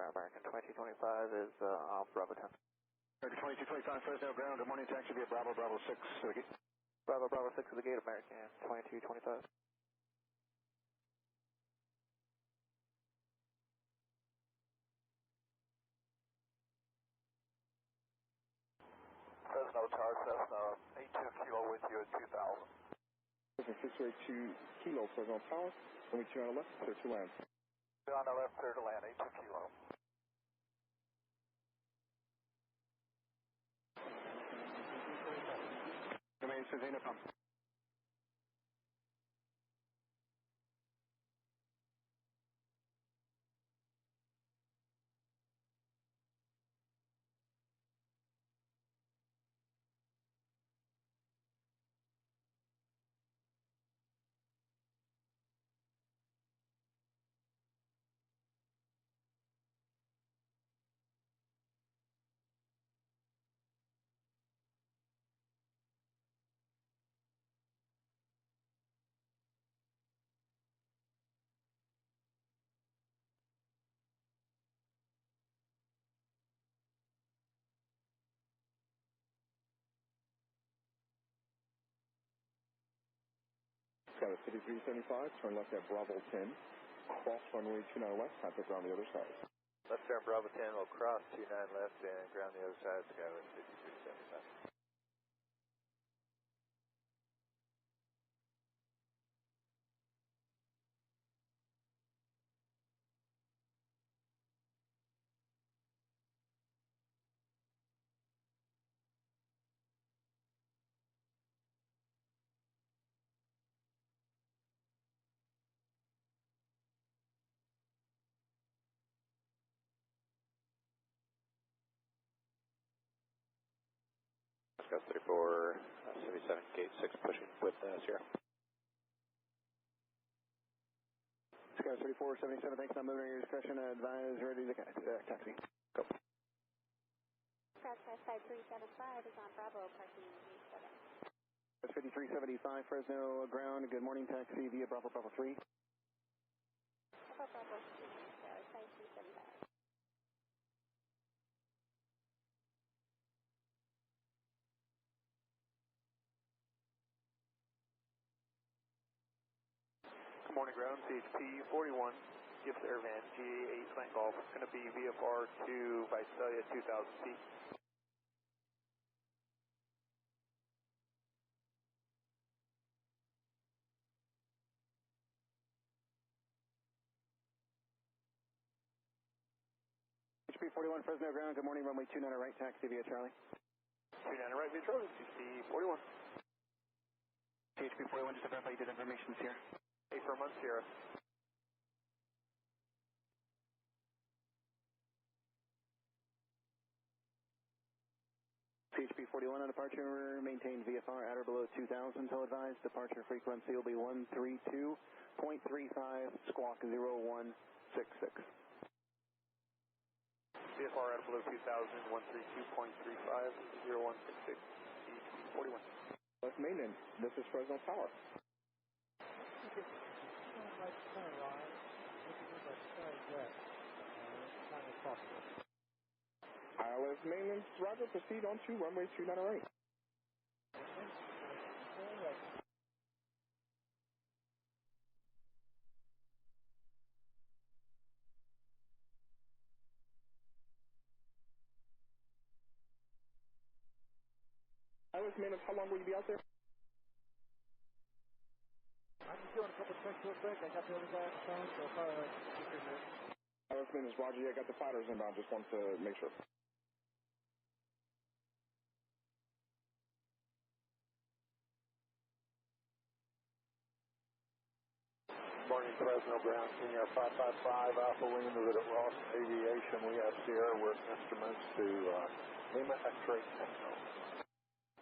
American 2225 is off Bravo 10. American 2225 Fresno ground, good morning, taxi via Bravo, Bravo 6 to the gate. Bravo, Bravo 6 to the gate, American 2225. Fresno Tower, Cessna 82 Kilo with you at 2000. This is 682 Kilo, Fresno Tower, when we turn on the left, clear to land. On the left, clear to land, 82 Kilo. Domain Suzanne pump. Got a 5375, turn left at Bravo 10, cross runway 29 west, contact on the other side. Left turn Bravo 10, we'll cross 29 left and ground the other side, Skyline 5375. Scout 34, 77, gate 6, pushing with Sierra. Scout 34, 77, thanks, I'm moving your discussion, advise, ready to taxi. Go. Scout 5375 is on Bravo, parking U7. 5375 Fresno ground, good morning, taxi via Bravo, Bravo 3. Bravo, Bravo 3, site 375. Good morning, ground, CHP11, Gibbs Airvan, GA8 Slant Golf. It's going to be VFR to Visalia 2000 feet. HP41 Fresno ground, good morning, runway 29 right, taxi via Charlie. 29 right via Charlie, CHP41. HP41, just to verify you did information here. 8 for a month, Sierra. CHP41 on departure, maintain VFR at or below 2000 till advised. Departure frequency will be 132.35, squawk 0166. VFR at or below 2000, 132.35, 0166, CHP41. West Mainland, this is Fresno Tower. ILS Mainland, Roger, proceed on to runway 29 right. ILS Mainland, how long will you be out there? I'm just doing a couple of checks real quick. I got the other guy on the phone, so if ILS Mainland, Roger, I got the fighters inbound, just want to make sure. Morning, Fresno ground, Senior 555 Alpha Lima with at Ross Aviation. We have Sierra with instruments to Lima X-ray Tango.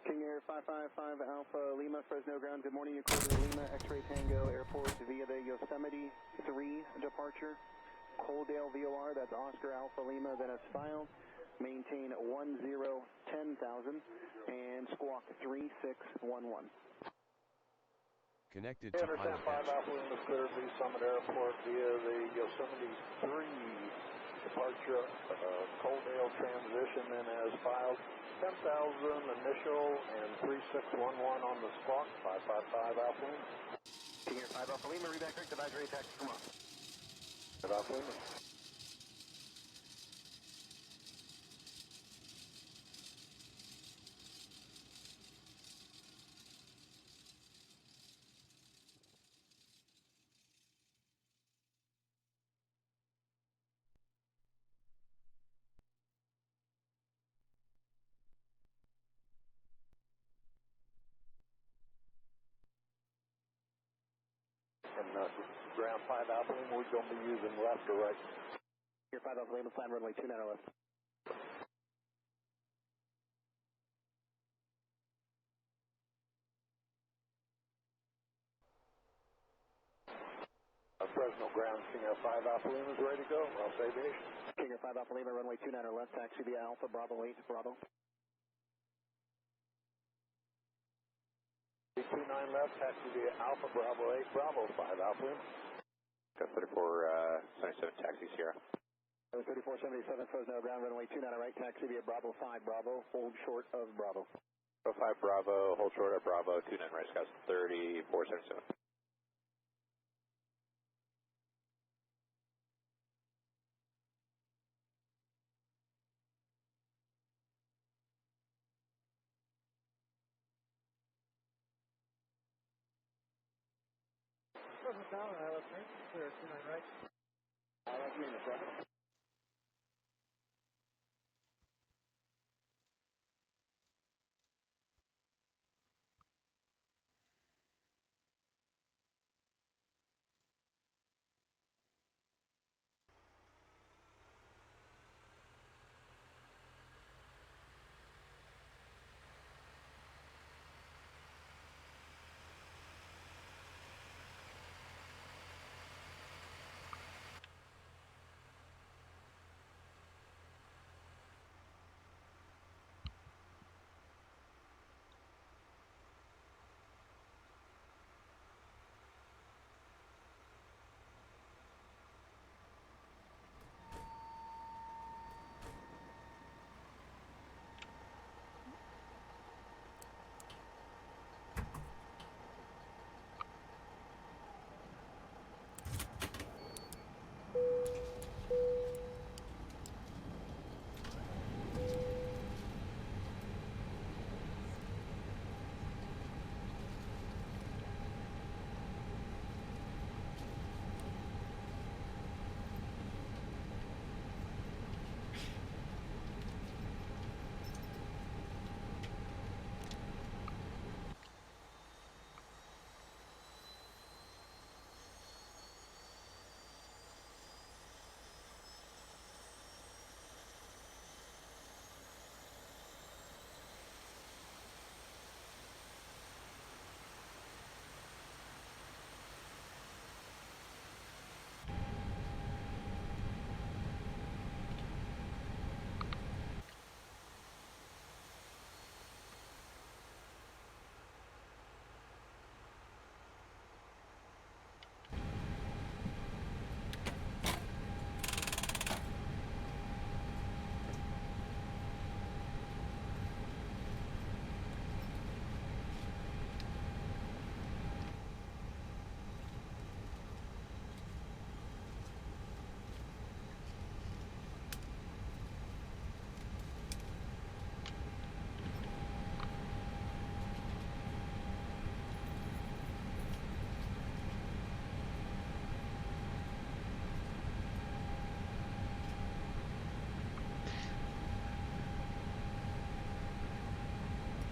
King Air 555 Alpha Lima Fresno ground, good morning, you're clear to the Lima X-ray Tango Airport via the Yosemite 3 departure. Coaldale VOR, that's Oscar Alpha Lima, then it's filed. Maintain 1010,000 and squawk 3611. Connected to PilotEdge. 5 Alpha Lima cleared the Summit Airport via the Yosemite 3 departure, Coaldale transition in as filed. 10,000 initial and 3611 on the squawk, 555 Alpha Lima. King Air 5 Alpha Lima, reback correct, advisory taxi, come on. Alpha Lima. And ground 5 Alpha Lima, we're going to be using left or right? King Air 5 Alpha Lima, climb runway 29 or left. Fresno ground, King Air 5 Alpha Lima is ready to go. Rouse Aviation. King Air 5 Alpha Lima, runway 29 or left, taxi via Alpha, Bravo 8, Bravo. 29 left, taxi via Alpha, Bravo 8, Bravo 5 Alpha Lima. Got 3477 taxi Sierra. 3477 Fresno ground, runway 29 right, taxi via Bravo 5, Bravo, hold short of Bravo. 5 Bravo, hold short of Bravo, 29 right, Scouts 3477. Wasn't down on Island Street. Clear, 29 right. Alpha Lima, Bravo.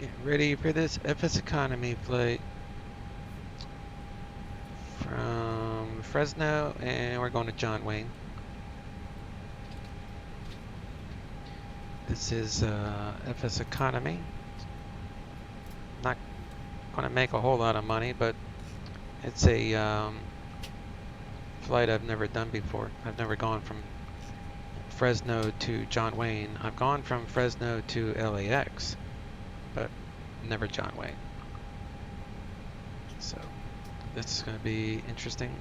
Get ready for this FS Economy flight from Fresno, and we're going to John Wayne. This is FS Economy. Not going to make a whole lot of money, but it's a flight I've never done before. I've never gone from Fresno to John Wayne. I've gone from Fresno to LAX, but never John Wayne. So this is going to be interesting.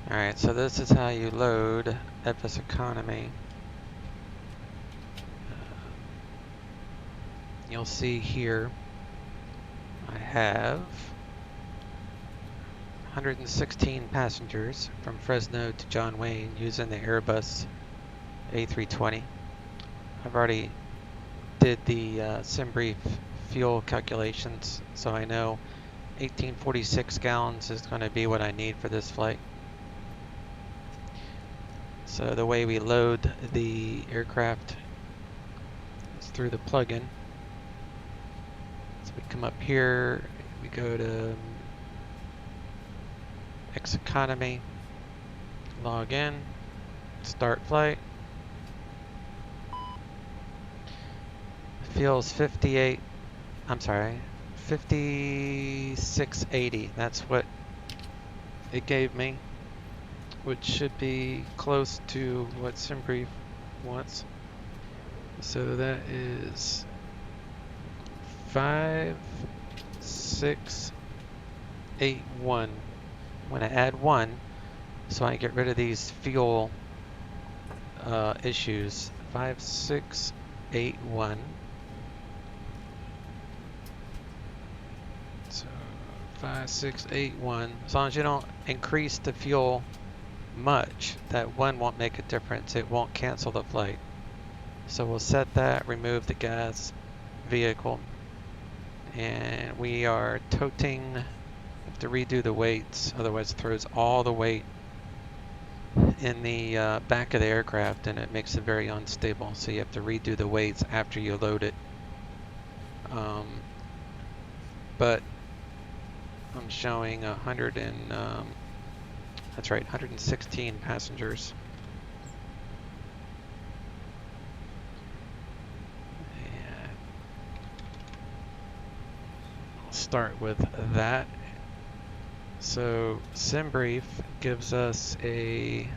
Alright, so this is how you load FS Economy. You'll see here I have 116 passengers from Fresno to John Wayne using the Airbus A320. I've already did the SimBrief fuel calculations, so I know 1846 gallons is going to be what I need for this flight. So the way we load the aircraft is through the plugin. So we come up here, we go to X Economy, log in, start flight. Fuel's 5680. That's what it gave me, which should be close to what SimBrief wants. So that is 5681. I'm going to add 1 so I get rid of these fuel issues. 5681. So 5681. As long as you don't increase the fuel much, that 1 won't make a difference. It won't cancel the flight. So we'll set that, remove the gas vehicle, and we are toting. Have to redo the weights, otherwise it throws all the weight in the back of the aircraft and it makes it very unstable. So you have to redo the weights after you load it. But I'm showing 116 passengers. And I'll start with that. So SimBrief gives us a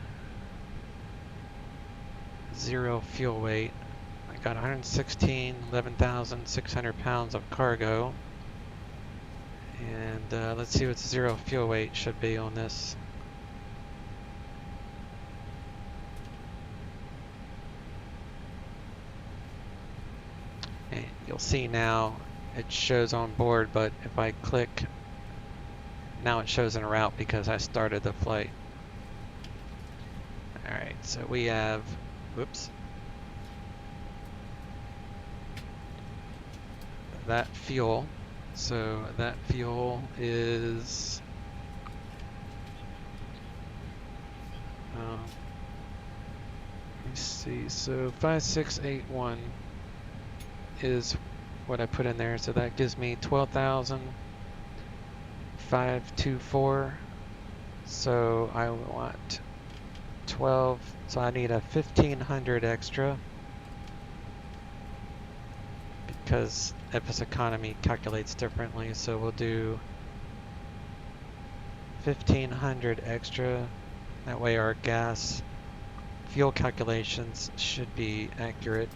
0 fuel weight. I got 11,600 pounds of cargo. And let's see what 0 fuel weight should be on this. And you'll see now it shows on board, but if I click, now it shows en route because I started the flight. Alright, so we have, whoops, that fuel. So that fuel is let me see, so 5681 is what I put in there, so that gives me 12,524. So I want 12, so I need a 1,500 extra because FS Economy calculates differently, so we'll do 1,500 extra. That way our gas fuel calculations should be accurate.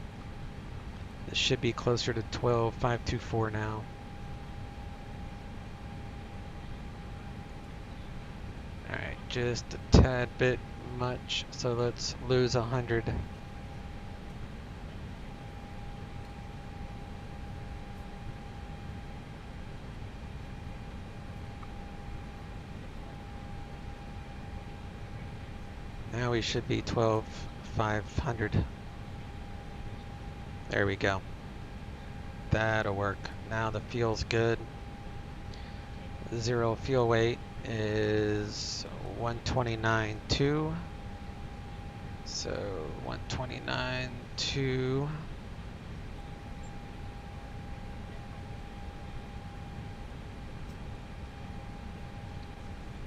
It should be closer to 12,524 now. Alright, just a tad bit much, so let's lose 100. Now we should be 12,500. There we go. That'll work. Now the fuel's good. 0 fuel weight is 129.2. So 129.2.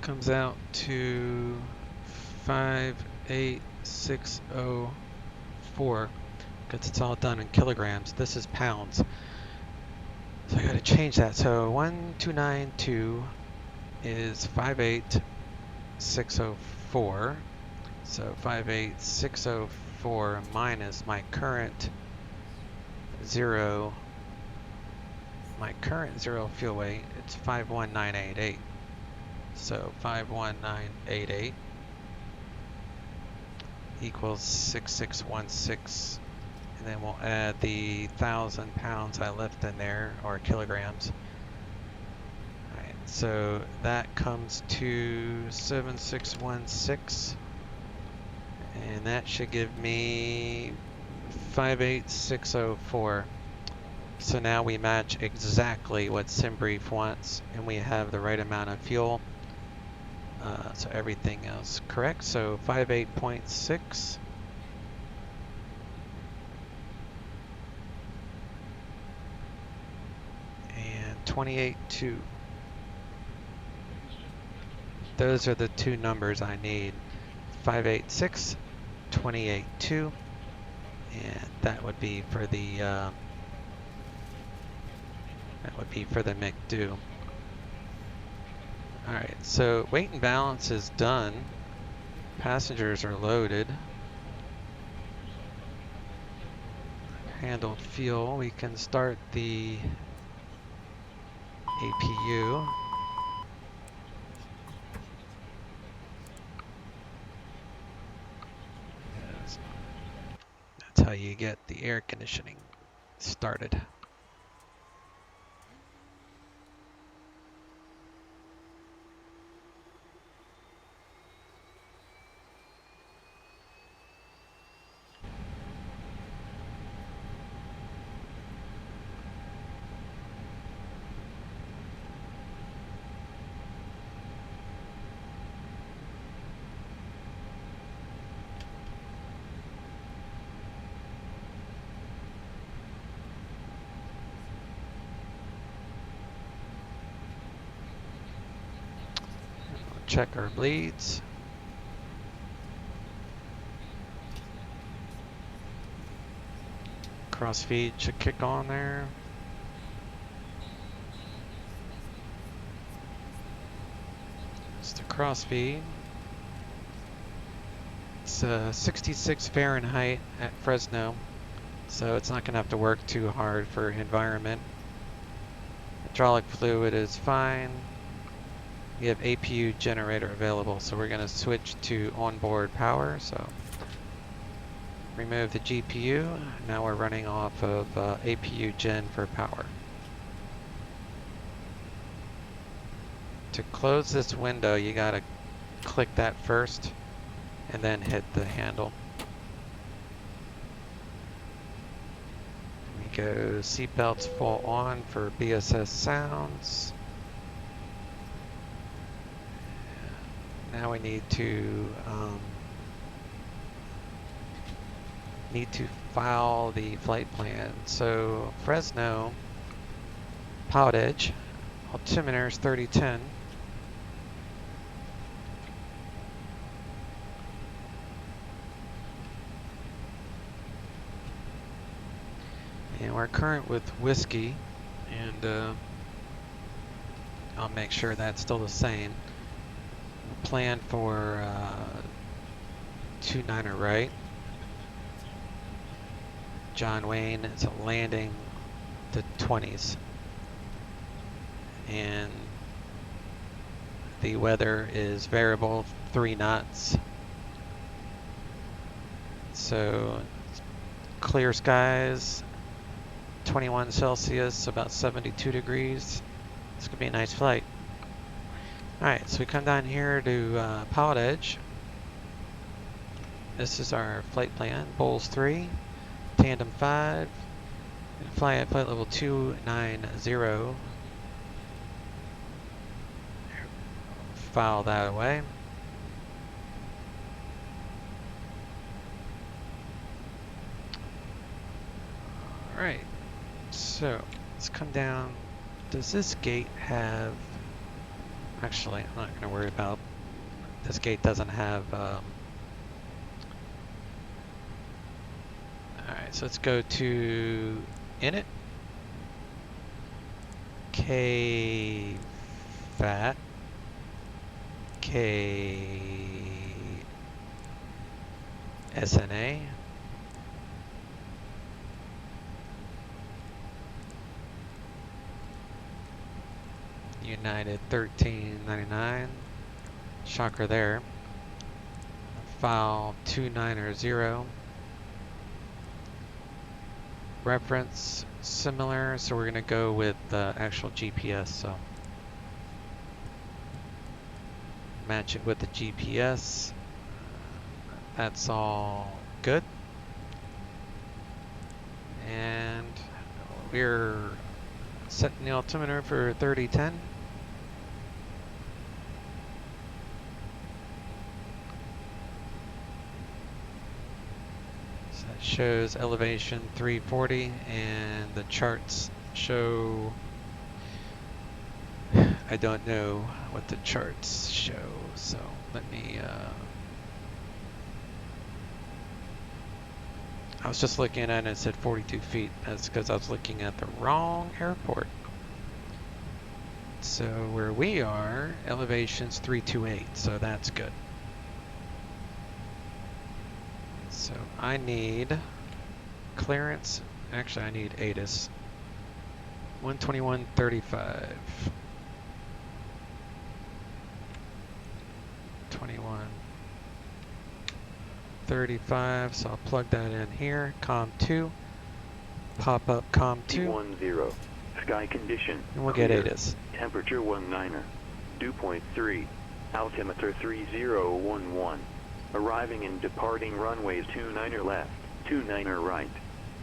Comes out to 58604 because it's all done in kilograms. This is pounds, so I got to change that. So 1292 is 58604. So 58604 minus my current 0 fuel weight. It's 51988. So 51988 equals 6616. And then we'll add the 1,000 pounds I left in there, or kilograms. Alright, so that comes to 7616. And that should give me 58604. So now we match exactly what SimBrief wants, and we have the right amount of fuel. So everything else correct. So 58.6. And 28.2. Those are the two numbers I need. 586, 28.2, and that would be for the McDo. All right, so weight and balance is done. Passengers are loaded. Handled fuel. We can start the APU. That's how you get the air conditioning started. Check our bleeds. Crossfeed should kick on there. It's the crossfeed. It's 66 Fahrenheit at Fresno, so it's not going to have to work too hard for environment. Hydraulic fluid is fine. We have APU generator available, so we're going to switch to onboard power. So remove the GPU. Now we're running off of APU gen for power. To close this window, you got to click that first and then hit the handle. We go seatbelts full on for BSS sounds. Now we need to file the flight plan. So Fresno, PilotEdge, altimeter is 3010. And we're current with whiskey, and I'll make sure that's still the same. Plan for 29er right. John Wayne is landing the 20s. And the weather is variable, 3 knots. So clear skies, 21 Celsius, about 72 degrees. It's gonna be a nice flight. Alright, so we come down here to PilotEdge. This is our flight plan. Bowls 3, Tandem 5, and fly at flight level 290. File that away. Alright, so let's come down. Does this gate have... Actually, I'm not going to worry about... This gate doesn't have... Alright, so let's go to init. KVAT. SNA. United 1399. Shocker there. file 290. Reference similar, so we're going to go with the actual GPS. So match it with the GPS. That's all good. And we're setting the altimeter for 3010. So that shows elevation 340, and the charts show, I don't know what the charts show, so let me I was just looking at it and it said 42 feet. That's because I was looking at the wrong airport. So where we are, elevation's 328, so that's good. So I need clearance. Actually, I need ATIS. 121.35. 21.35, so I'll plug that in here. COM 2. Pop up COM 2. 10. Sky condition. And we'll get ATIS. Temperature 19er. Dew point 3. Altimeter 3011. Arriving and departing runways 29er left, 29er right.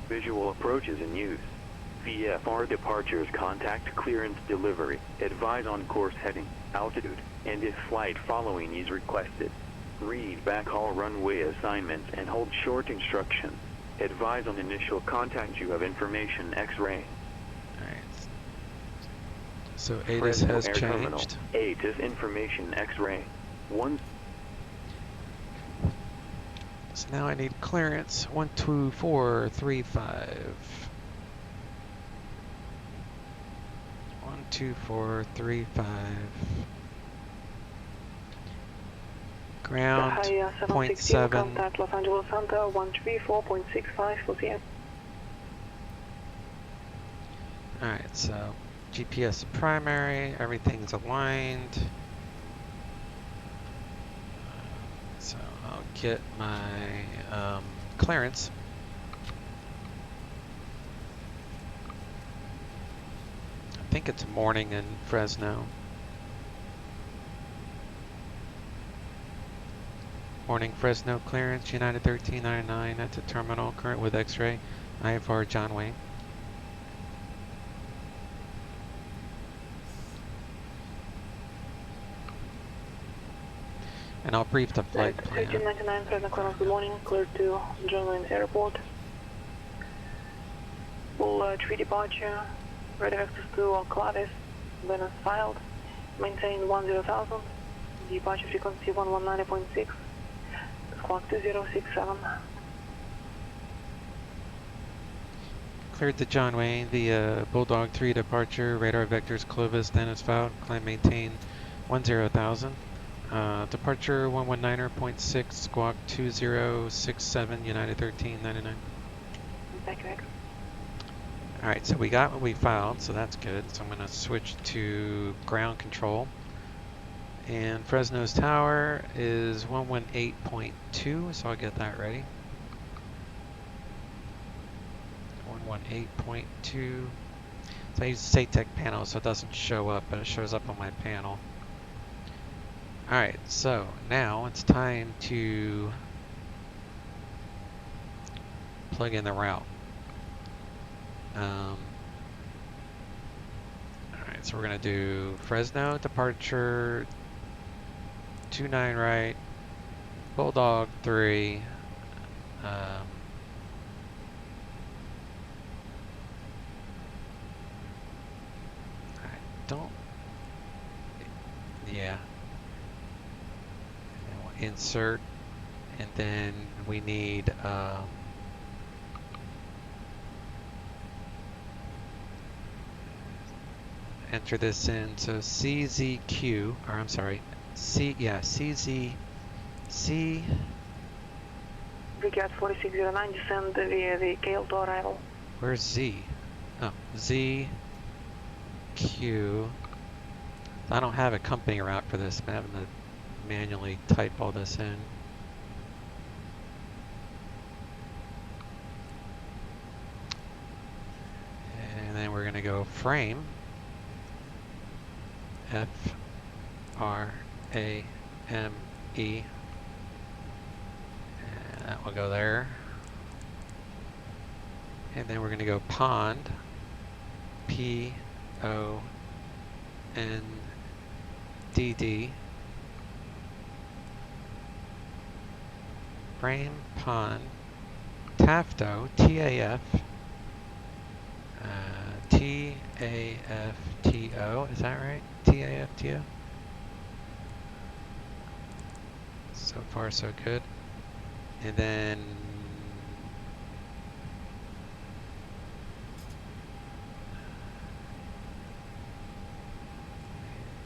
Visual approaches in use. VFR departures, contact clearance delivery. Advise on course heading, altitude, and if flight following is requested. Read back all runway assignments and hold short instructions. Advise on initial contact. You have information X-ray. Alright. So ATIS Fresno has Air Terminal. changed. ATIS information X-ray. 1. So now I need clearance 12435. 12435. Ground 0.7. Contact Los Angeles Center 134.65 for the Alright, so GPS primary, everything's aligned. So I'll get my clearance. I think it's morning in Fresno. Morning Fresno clearance, United 1399 at the terminal, current with X-ray, IFR John Wayne. And I'll brief the flight plan. 1399 Fresno clearance, good morning, cleared to John Wayne Airport. Full tree departure, ready access to Clavis, Venice filed, maintain 10,000, departure frequency 119.6, squawk 2067. Cleared to John Wayne, the Bulldog 3 departure, radar vectors Clovis, Dennis filed, climb maintain 10,000. Departure 119.6, squawk 2067, United 1399. Thank you. Alright, so we got what we filed, so that's good. So I'm going to switch to ground control. And Fresno's tower is 118.2, so I'll get that ready. 118.2. So I use SATEC panel, so it doesn't show up, but it shows up on my panel. Alright, so now it's time to plug in the route. Alright, so we're going to do Fresno departure 29 right, Bulldog 3, I don't, yeah. Insert, and then we need enter this in. So CZQ, or I'm sorry, CZ. Brigade 4609, descend via the Gale to arrival. Where's Z? Oh, ZQ. I don't have a company route for this, but I'm having to manually type all this in. go frame, F-R-A-M-E, and that will go there. And then we're going to go pond, P-O-N-D-D, frame, pond, Tafto, T-A-F, T-A-F-T-O, is that right? T-A-F-T-O? So far so good. And then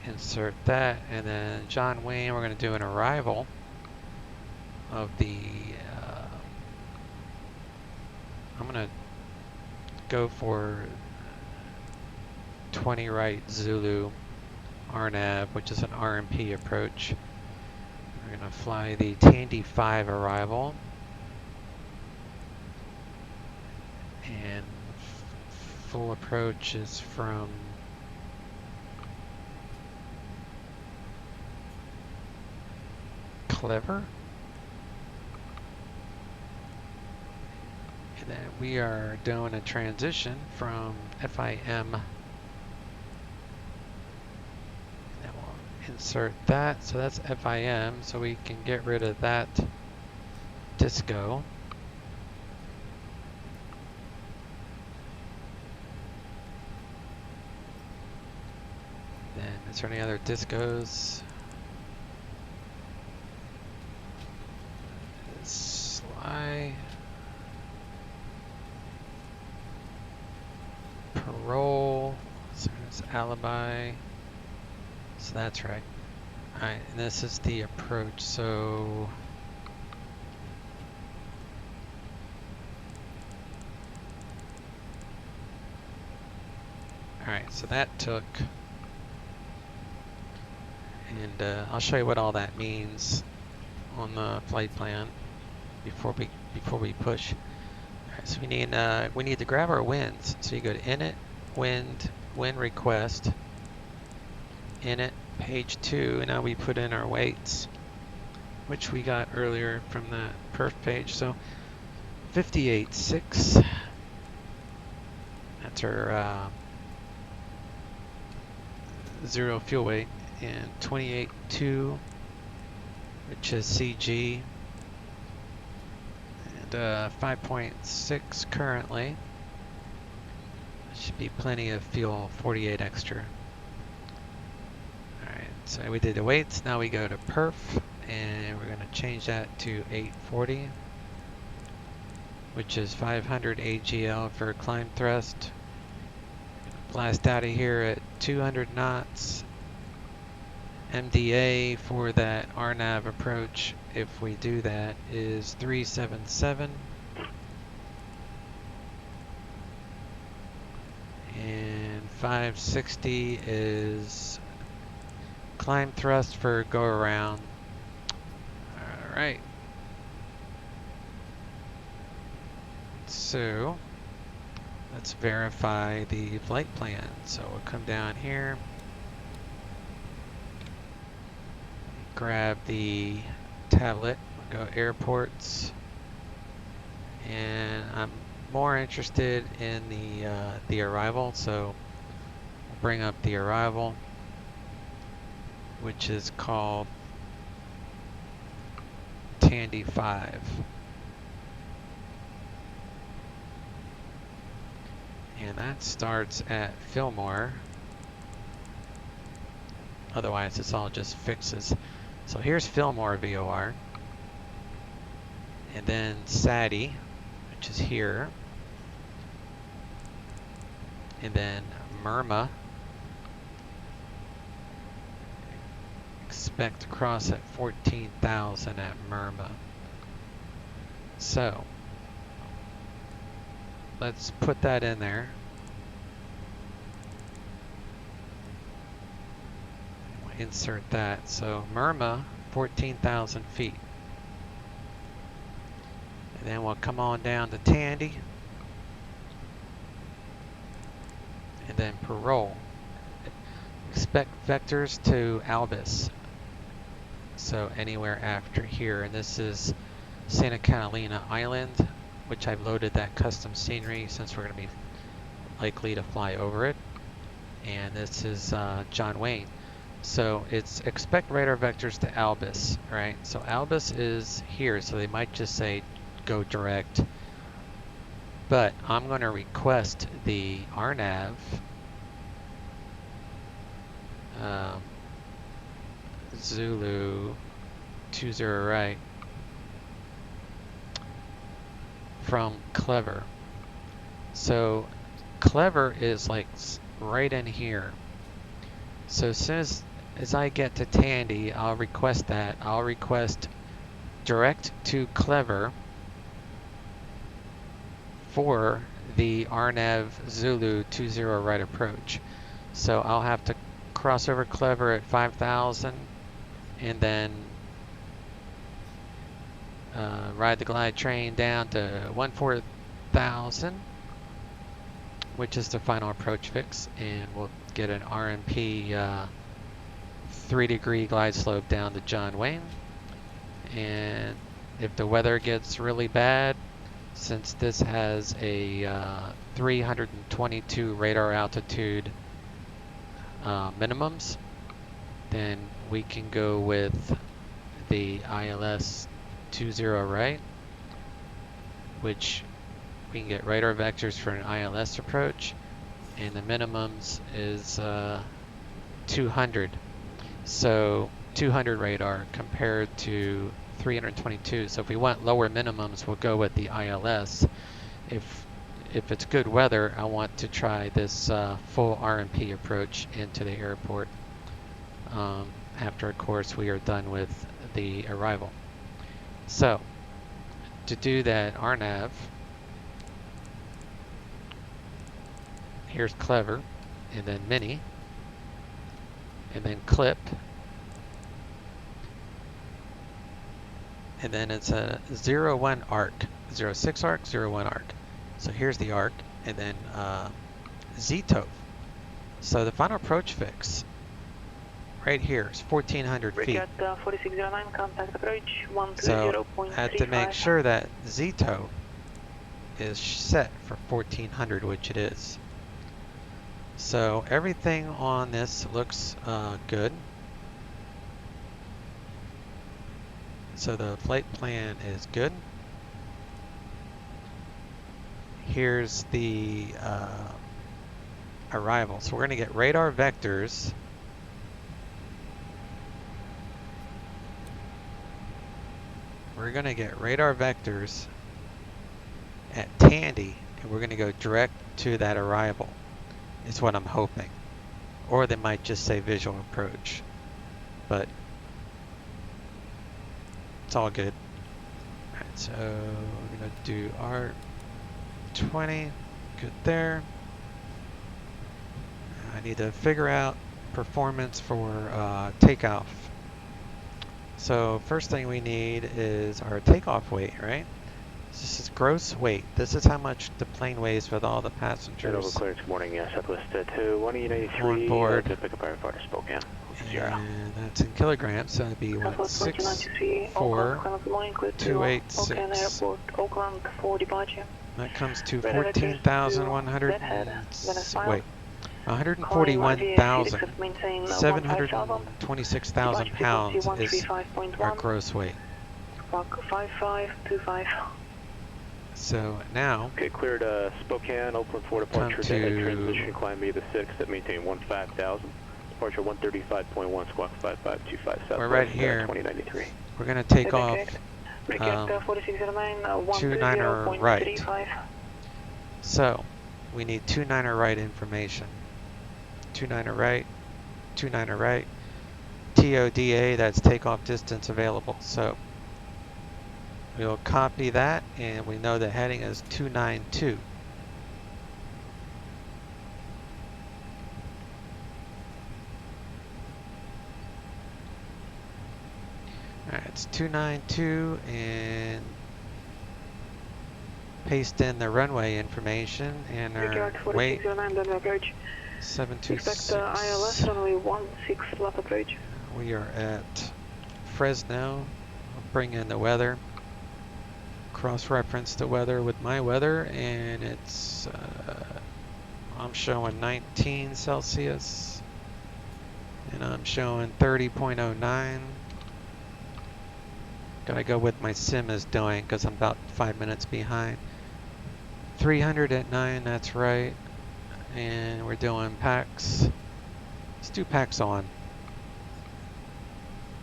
insert that, and then John Wayne, we're going to do an arrival of the I'm going to go for 20 right Zulu RNAV, which is an RMP approach. We're going to fly the Tandy 5 arrival, and full approach is from Clever. And then we are doing a transition from FIM. And then we'll insert that. So that's FIM. So we can get rid of that disco. Then is there any other discos? Sly. Parole, so it's alibi, so that's right. Alright, and this is the approach, so alright, so that took, and I'll show you what all that means on the flight plan before we push. So we need to grab our winds. So you go to init, wind request, init, page 2, and now we put in our weights, which we got earlier from the perf page. So 58.6, that's our zero fuel weight, and 28.2, which is CG. 5.6 currently. Should be plenty of fuel, 48 extra. Alright, so we did the weights, now we go to perf, and we're going to change that to 840, which is 500 AGL for climb thrust. Blast out of here at 200 knots. MDA for that RNAV approach, if we do that, is 377. And 560 is climb thrust for go around. Alright. So, let's verify the flight plan. So we'll come down here. Grab the tablet, go airports, and I'm more interested in the arrival, so we'll bring up the arrival, which is called Tandy 5. And that starts at Fillmore. Otherwise, it's all just fixes. So here's Fillmore VOR, and then SATI, which is here, and then Murma. Expect to cross at 14,000 at Murma. So let's put that in there. Insert that. So Murma, 14,000 feet. And then we'll come on down to Tandy. and then parole. Expect vectors to Albus. So anywhere after here, and this is Santa Catalina Island, which I've loaded that custom scenery since we're going to be likely to fly over it. And this is John Wayne. So it's expect radar vectors to Albus, right? So Albus is here, so they might just say go direct. But I'm going to request the RNAV Zulu 20 right from Clever. So Clever is like right in here. So as soon as I get to Tandy, I'll request that. I'll request direct to Clever for the RNAV Zulu 20 right approach. So I'll have to cross over Clever at 5,000 and then ride the glide train down to 14,000, which is the final approach fix, and we'll get an RMP 3-degree glide slope down to John Wayne. And if the weather gets really bad, since this has a 322 radar altitude minimums, then we can go with the ILS 20 right, which we can get radar vectors for an ILS approach, and the minimums is 200. So 200 radar compared to 322. So if we want lower minimums, we'll go with the ILS. If it's good weather, I want to try this full RMP approach into the airport after, of course, we are done with the arrival. So to do that RNAV, here's Clever, and then Mini, and then Clip, and then it's a 01 arc, 06 arc, 01 arc. So here's the arc, and then Zito. So the final approach fix right here is 1,400 feet. 4609, contact approach 120.35. So I have to make sure that Zito is set for 1,400, which it is. So everything on this looks good. So the flight plan is good. Here's the arrival. So we're going to get radar vectors. We're going to get radar vectors at Tandy, and we're going to go direct to that arrival, is what I'm hoping. Or they might just say visual approach. But it's all good. Alright, so we're going to do R20. Good there. I need to figure out performance for takeoff. So first thing we need is our takeoff weight, right? This is gross weight. This is how much the plane weighs with all the passengers. Clearance, good morning, Southwest 2183 on board. To pick up our flight to Spokane. And that's in kilograms, so that'd be 164,286. Oakland for departure. That comes to 141,726,000 pounds is our gross weight. 5525. So now, okay, cleared Spokane, Oakland for departure, transition climb me the 6 at maintain 15,000. Departure 135.1, squawk 5525 south. we're right here. 2093. We're going to take off 29er right. So we need 29er right information. 29er right, 29er right, TODA, that's takeoff distance available. So we'll copy that, and we know the heading is 292. Alright, it's 292, and paste in the runway information and our weight 726. Expect ILS runway 16 left approach. We are at Fresno. I'll bring in the weather. Cross-reference the weather with my weather, and it's I'm showing 19 Celsius, and I'm showing 30.09. Gotta go with my sim is doing because I'm about 5 minutes behind. 300 at 9, that's right. And we're doing packs. Let's do packs on.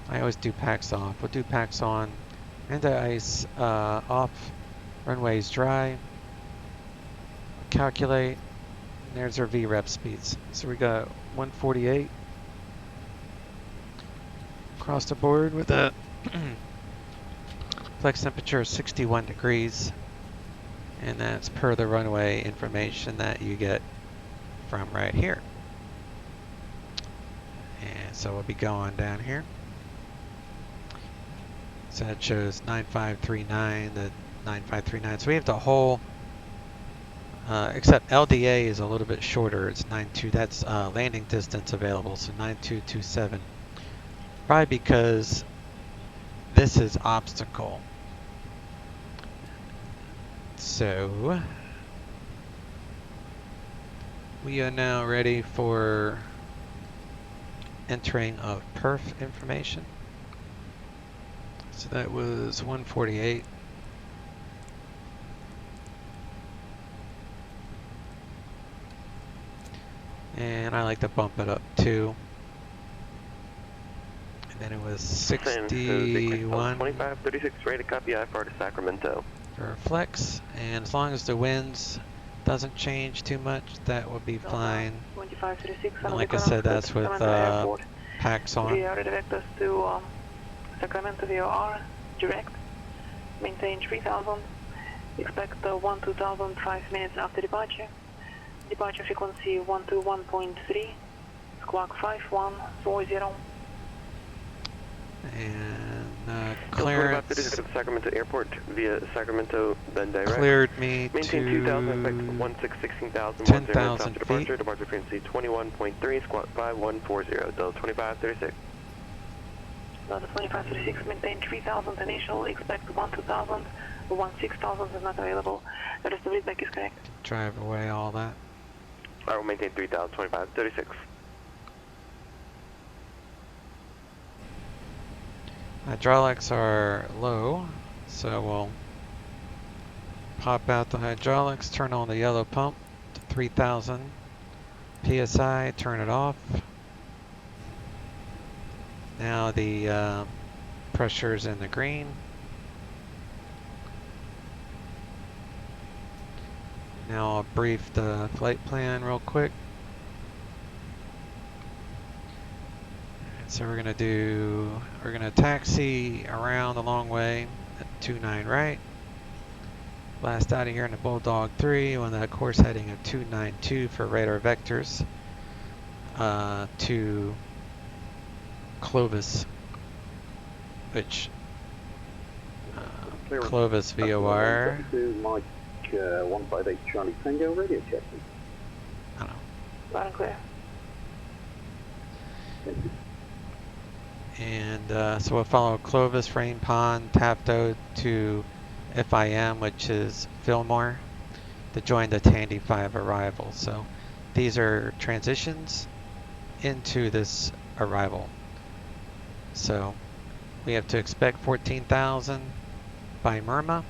I always do packs off. We'll do packs on. Anti-ice off. Runways dry. Calculate. And there's our VREP speeds. So we got 148 across the board with a flex temperature of 61 degrees. And that's per the runway information that you get from right here. And so we'll be going down here. So that shows 9539 to 9539. So we have the whole, except LDA is a little bit shorter. It's 92. That's landing distance available. So 9227. Probably because this is obstacle. So we are now ready for entering of perf information. So that was 148. And I like to bump it up too. And then it was 61. 2536, ready to copy IFR to Sacramento. For flex, and as long as the winds doesn't change too much, that will be fine. 2536. And like I said, that's with packs on. We are direct us to Sacramento VOR, direct. Maintain 3000. Expect 12,000 5 minutes after departure. Departure frequency 121.3. Squawk 5140. And clearance Sacramento Airport via Sacramento, then direct. Cleared me maintain to 2,000, 16,000, 10,000 feet. Departure frequency 21.3, squawk 5140, Delta 2536. Delta 2536, maintain 3000 initial, expect 12,000, 16,000 is not available. The rest of the leadback is correct. Drive away all that. I will maintain 3,000, 2536. Hydraulics are low, so we'll pop out the hydraulics, turn on the yellow pump to 3,000 PSI, turn it off. Now the pressure's in the green. Now I'll brief the flight plan real quick. So we're gonna taxi around the long way at 29 right. Blast out of here in the Bulldog 3 on that course heading of 292 for radar vectors to Clovis, which Clovis VOR. Mike 158 Charlie Tango radio checking. I don't know. Loud and clear. Thank you. And so we'll follow Clovis, Rain Pond, Tapto to FIM, which is Fillmore, to join the Tandy 5 arrival. So these are transitions into this arrival. So we have to expect 14,000 by Murma,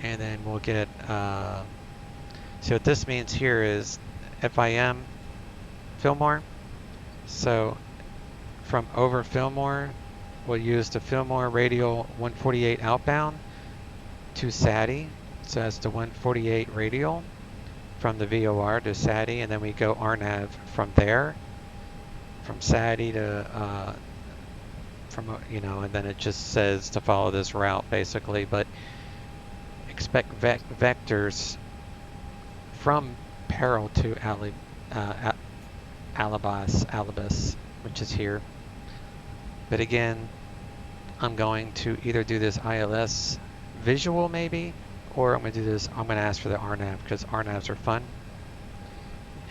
and then we'll get, so what this means here is FIM Fillmore. So from over Fillmore, we'll use the Fillmore radial 148 outbound to SATI. So that's the 148 radial from the VOR to SATI, and then we go RNAV from there, from SATI to, and then it just says to follow this route basically, but expect vectors from Peril to Alibis, which is here. But again, I'm going to either do this ILS visual maybe, or I'm going to do this. I'm going to ask for the RNAV because RNAVs are fun.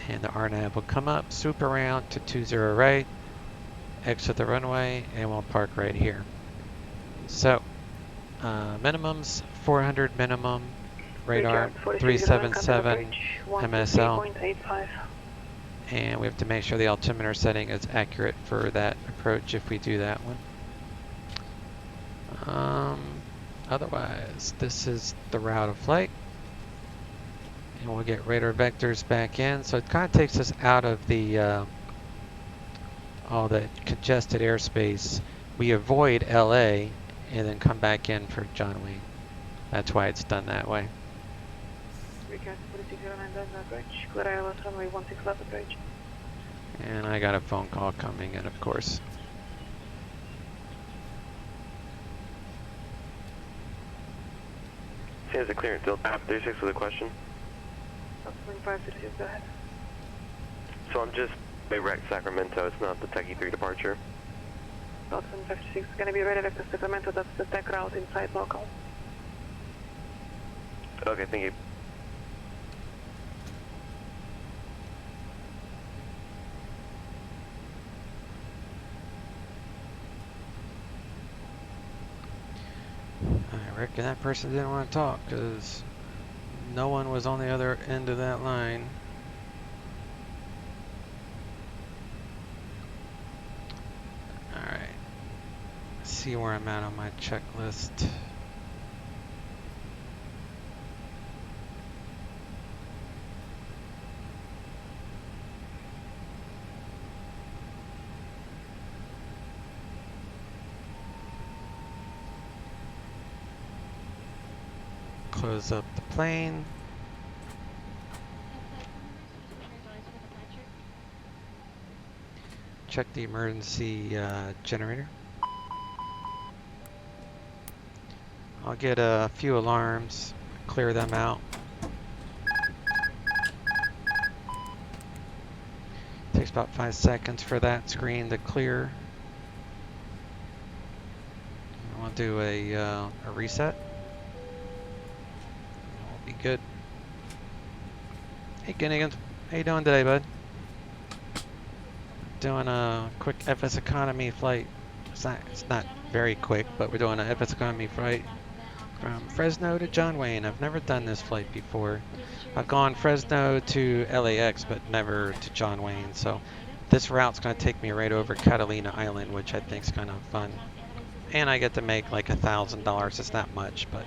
And the RNAV will come up, swoop around to 20 right, exit the runway, and we'll park right here. So, minimums 400 minimum, radar 377 MSL, and we have to make sure the altimeter setting is accurate for that approach if we do that one. Otherwise, this is the route of flight. And we'll get radar vectors back in. So it kind of takes us out of the all the congested airspace. We avoid LA and then come back in for John Wayne. That's why it's done that way. And I got a phone call coming in, of course. Here's a clearance field, 36 with a question. 2536, go ahead. So I'm just by wreck Sacramento, it's not the Techie 3 departure. 2536 is going to be ready to Sacramento, that's the tech route inside local. Okay, thank you. I reckon that person didn't want to talk because no one was on the other end of that line. Alright. See where I'm at on my checklist. Close up the plane. Check the emergency generator. I'll get a few alarms, clear them out. Takes about 5 seconds for that screen to clear. I'll do a reset. Be good. Hey Ginnigan, how you doing today, bud? Doing a quick FS economy flight. It's not very quick, but we're doing an FS economy flight from Fresno to John Wayne. I've never done this flight before. I've gone Fresno to LAX, but never to John Wayne. So this route's going to take me right over Catalina Island, which I think is kind of fun. And I get to make like $1,000. It's not much, but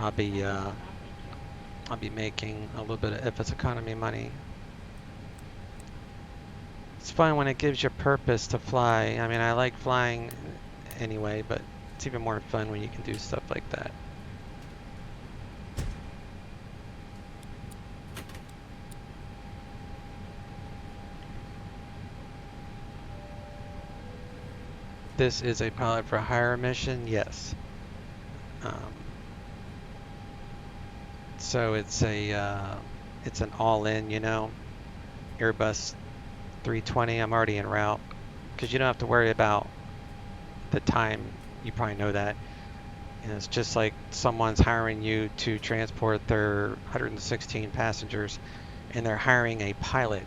I'll be making a little bit of FS economy money. It's fun when it gives you purpose to fly. I mean, I like flying anyway, but it's even more fun when you can do stuff like that. This is a pilot for hire mission, yes. So it's an all-in, you know, Airbus 320. I'm already en route because you don't have to worry about the time. You probably know that. And it's just like someone's hiring you to transport their 116 passengers, and they're hiring a pilot.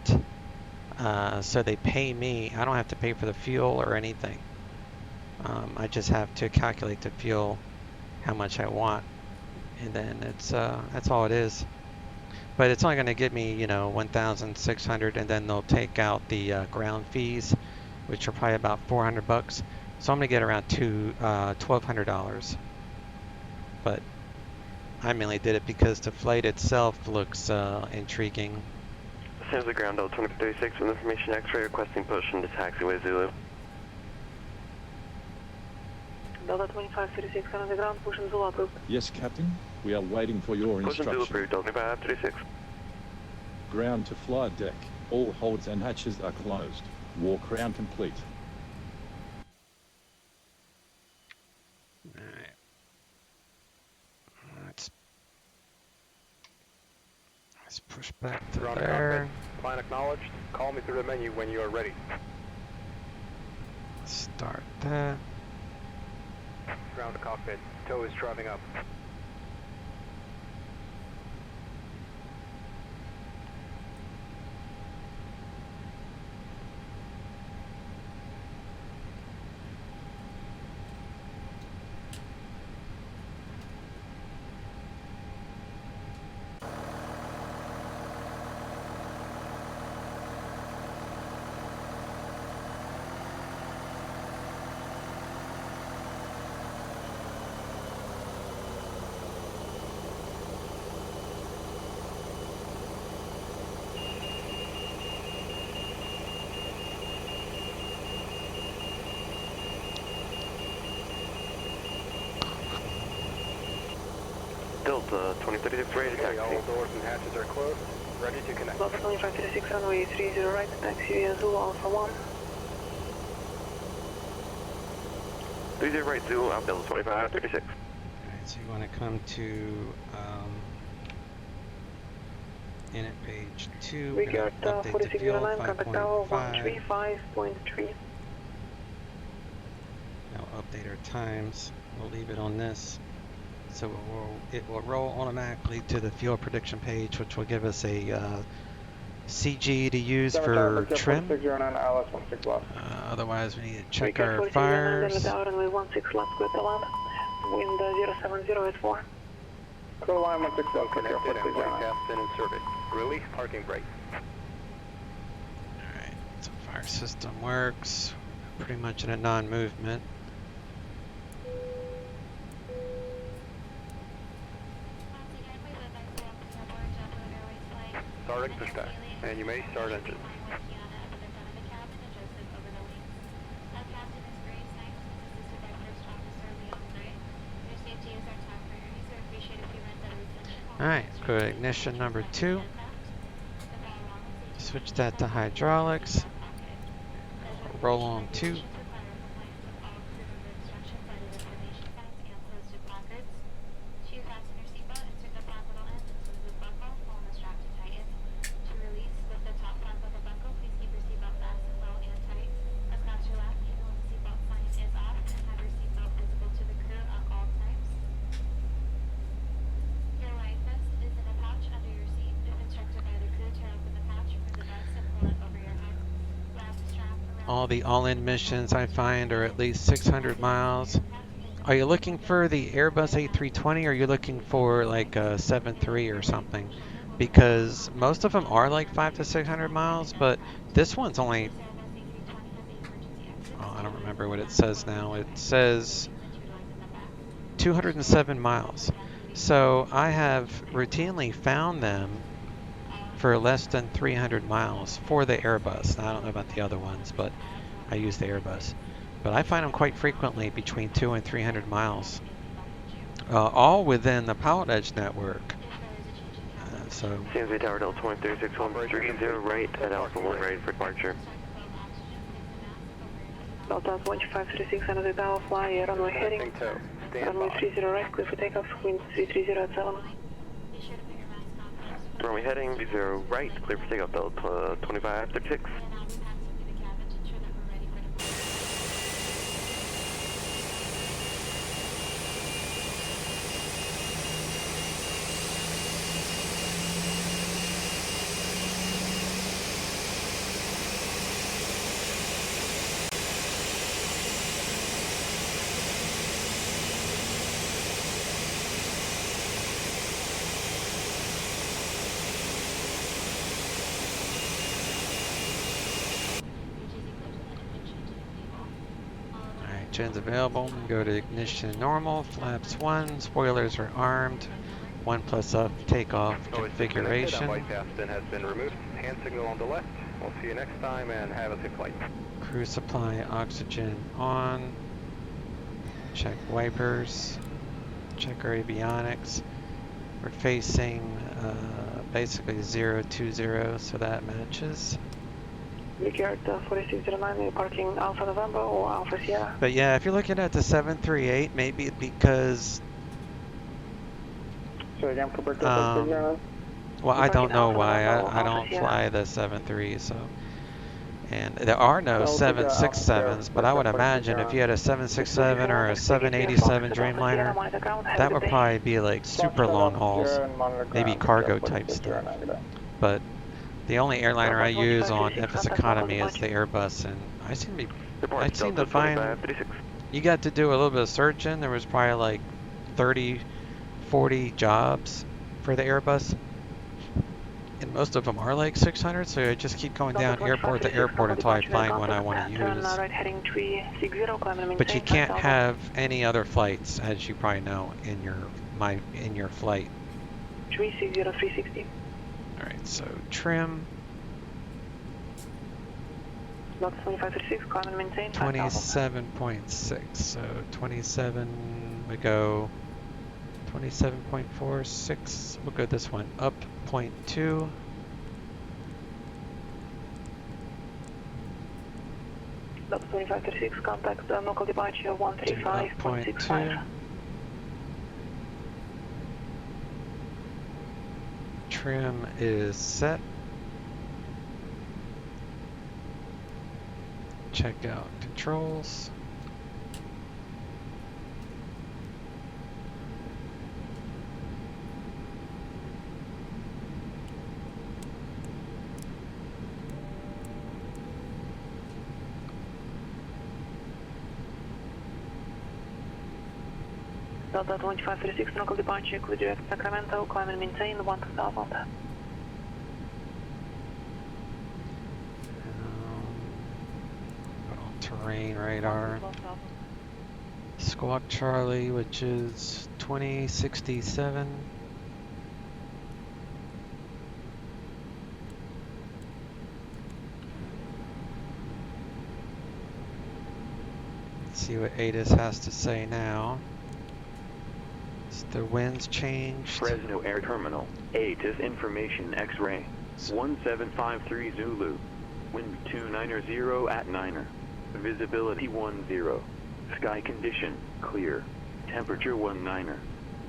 So they pay me. I don't have to pay for the fuel or anything. I just have to calculate the fuel, how much I want. And then that's all it is. But it's only going to give me, you know, 1,600, and then they'll take out the ground fees, which are probably about $400. So I'm going to get around $1,200. But I mainly did it because the flight itself looks intriguing. Same as the ground Delta 2036 with information X-ray requesting push into taxiway Zulu. Delta 2536 on the ground, push in Zulu approved. Yes, Captain. We are waiting for your instruction. Push in Zulu approved, Delta 2536. Ground to flight deck. All holds and hatches are closed. Walk round complete. Alright. Let's push back to there. Plan acknowledged. Call me through the menu when you are ready. Start that. Ground to cockpit. Tow is driving up. Delta 2036, ready to taxi. All doors and hatches are closed. Ready to connect. Delta 2536, runway 30 right, taxi via Zulu Alpha 1. 30 right, Zulu, out Delta 2536. Alright, so you want to come to init page 2. We We're got going to update the fuel 4609, contact tower 5.5. 135.3. Now update our times. We'll leave it on this. So it will roll automatically to the fuel prediction page, which will give us a CG to use for trim. Otherwise, we need to check our fires. Runway 16 left, clear to land. Wind 07084. Clear line 16 connected and forecast in service. Release parking brake. Alright, so fire system works. Pretty much in a non-movement. Starting push back, and you may start engine. Alright, go to ignition number 2. Switch that to hydraulics. Roll on 2. All the all-in missions I find are at least 600 miles. Are you looking for the Airbus A320 or are you looking for like a 73 or something? Because most of them are like 500 to 600 miles, but this one's only, oh, I don't remember what it says now. It says 207 miles. So I have routinely found them for less than 300 miles for the Airbus. Now, I don't know about the other ones, but I use the Airbus. But I find them quite frequently between 200 and 300 miles, all within the PilotEdge network. So CNZ Tower Delta 2036, 130 right at Alpha 1, ready for departure. Delta 2536, another tower, fly, runway heading. Runway 30 right, clear for takeoff, wind 330 at 7. Runway heading, 30 right, clear for takeoff, Delta 2536. Engines available. Go to ignition normal. Flaps 1. Spoilers are armed. 1+ up takeoff configuration. White capstan has been removed. Hand signal on the left. We'll see you next time and have a safe flight. Crew supply oxygen on. Check wipers. Check our avionics. We're facing basically 020, so that matches. Vicard 4609, parking Alpha November or Alpha Sierra. But yeah, if you're looking at the 738, maybe because well, I don't know why. I don't fly the 73, so. And there are no 767s, but I would imagine if you had a 767 or a 787 Dreamliner, that would probably be like super long hauls, maybe cargo type stuff. But the only airliner I use on FS Economy is the Airbus, and I seem to find you got to do a little bit of searching. There was probably like 30, 40 jobs for the Airbus, and most of them are like 600, so I just keep going down airport to airport until I find one I want to use. But you can't have any other flights, as you probably know, in your flight. 360-360. Alright, so trim. 27.6, so 27, we go 27.46. We'll go this one up 0.2. Delta 2536, contact local departure 135.65. Trim is set. Check out controls. Delta 2536, local departure, clear direct Sacramento, climb and maintain 1000. Terrain radar. Squawk Charlie, which is 2067. Let's see what ATIS has to say now. The winds changed. Fresno Air Terminal, ATIS Information X-Ray, 1753 Zulu, wind 290 at 9er, visibility 10, sky condition, clear, temperature 19er,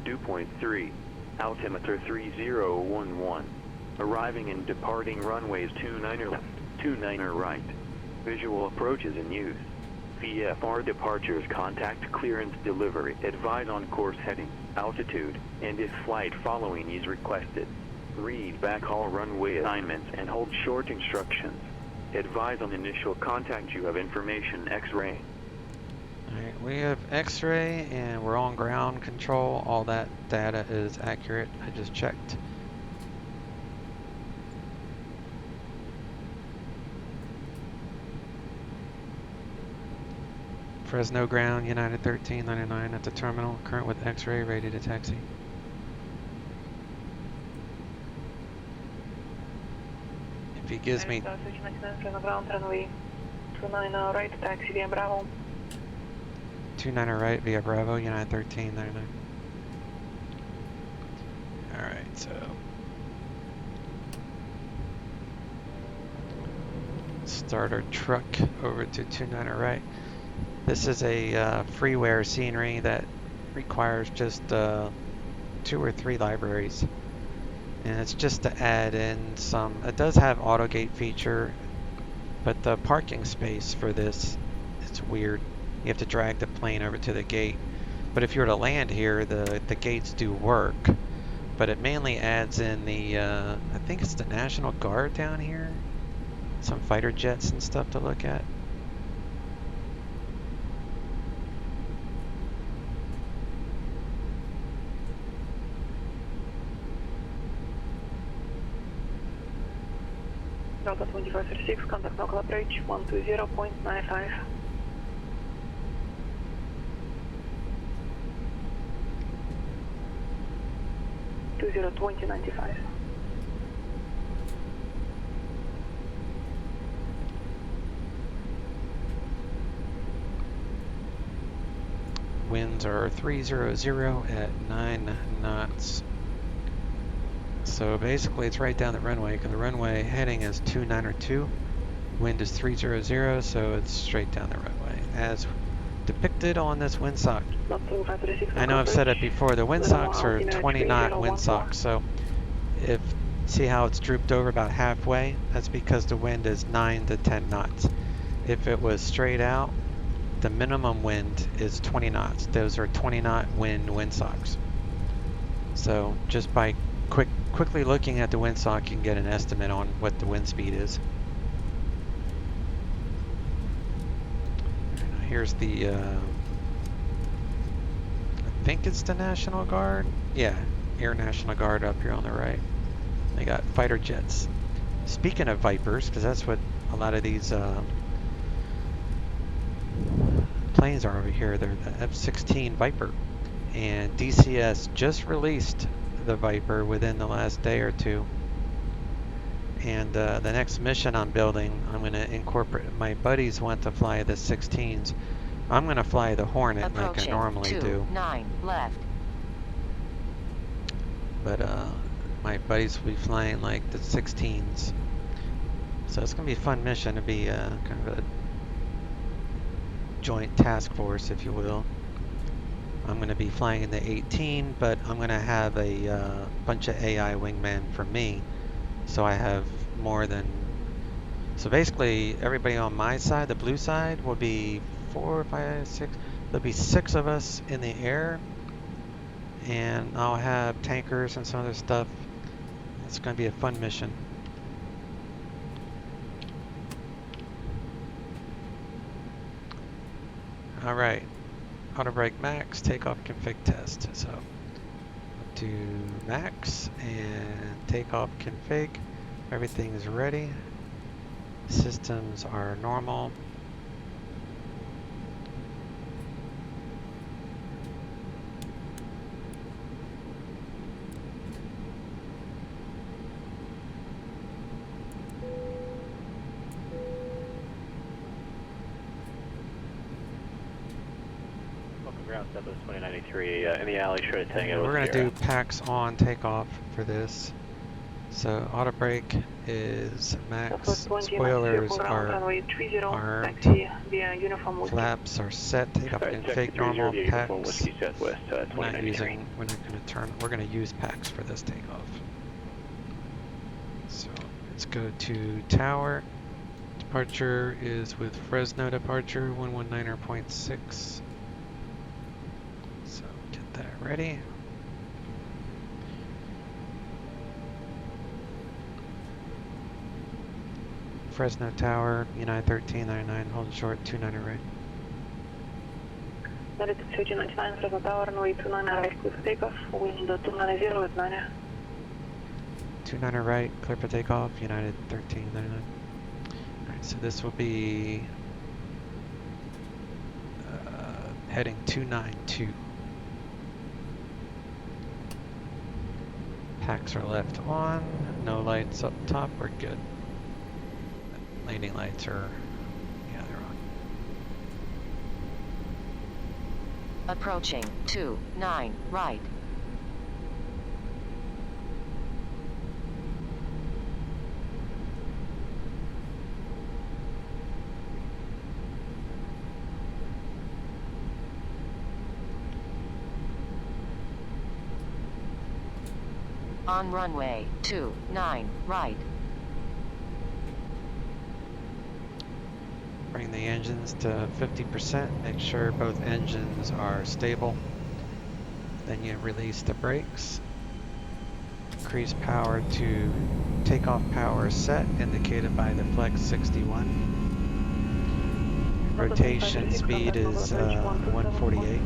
dew point 3, altimeter 3011, arriving and departing runways 29er left, 29er right, visual approaches in use. VFR departures, contact clearance delivery, advise on course heading, altitude, and if flight following is requested. Read backhaul runway assignments and hold short instructions. Advise on initial contact, you have information X-ray. Alright, we have X-ray and we're on ground control. All that data is accurate. I just checked. Fresno ground, United 1399 at the terminal, current with X-ray, ready to taxi. If he gives me... Fresno ground, runway 29 right, taxi via Bravo. 29 right via Bravo, United 1399. Alright, so... start our truck over to 29 right. This is a freeware scenery that requires just 2 or 3 libraries, and it's just to add in some. It does have auto gate feature, but the parking space for this, it's weird. You have to drag the plane over to the gate, but if you were to land here, the gates do work. But it mainly adds in the I think it's the National Guard down here, some fighter jets and stuff to look at. Delta 2536, contact local approach 120.95. Two 2095. Winds are 300 at 9 knots. So basically it's right down the runway, because the runway heading is 292. Wind is 300, so it's straight down the runway, as depicted on this windsock. I know I've said it before, the windsocks are 20 knot windsocks, so if, see how it's drooped over about halfway? That's because the wind is 9 to 10 knots. If it was straight out, the minimum wind is 20 knots. Those are 20 knot windsocks. So just by quickly looking at the windsock, you can get an estimate on what the wind speed is. Here's the, I think it's the National Guard. Yeah, Air National Guard up here on the right. They got fighter jets. Speaking of Vipers, because that's what a lot of these planes are over here. They're the F-16 Viper. And DCS just released the Viper within the last day or two, and the next mission I'm building, I'm going to incorporate. My buddies want to fly the 16s. I'm going to fly the Hornet like I normally do. 9 left. but my buddies will be flying like the 16s. So it's gonna be a fun mission to be kind of a joint task force, if you will. I'm gonna be flying in the 18, but I'm gonna have a bunch of AI wingmen for me, so I have more than. So basically, everybody on my side, the blue side, will be 4, 5, 6. There'll be 6 of us in the air, and I'll have tankers and some other stuff. It's going to be a fun mission. All right, auto brake max, takeoff config test. So do max and takeoff config. Everything is ready. Systems are normal. Ground Southwest 2093 in the alley, short of Tango. We're going to do packs on takeoff for this. So auto brake is max, spoilers are armed, flaps are set, takeoff config normal, packs. We're not going to turn, we're going to use packs for this takeoff. So let's go to tower. Departure is with Fresno departure 119.6. So get that ready. Fresno Tower, United 1399, holding short, 29 right. United 1399, Fresno Tower, runway 29 right, clear for takeoff, wind 290 at 9. 29 right, clear for takeoff, United 1399. Alright, so this will be heading 292. Packs are left on, no lights up top, we're good. Landing lights are, yeah, they're on. Approaching 29 right. On runway 29 right. Bring the engines to 50%, make sure both engines are stable. Then you release the brakes. Increase power to takeoff power set, indicated by the flex 61. Rotation speed is 148.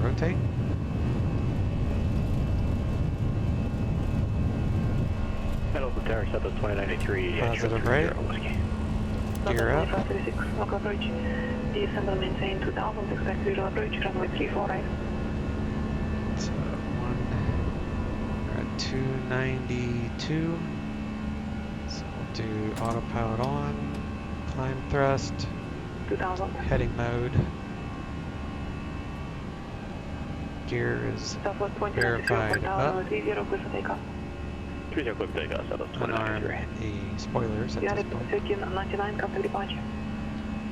Rotate. Metal to tower, Southwest 2093. Positive right. Gear up. Local approach. Descend and maintain 2000, expect visual approach, runway 34 right. So we're at 292. So we'll do autopilot on, climb thrust, 2000. Heading mode. Gear is verified up. Unarm the spoilers at this point.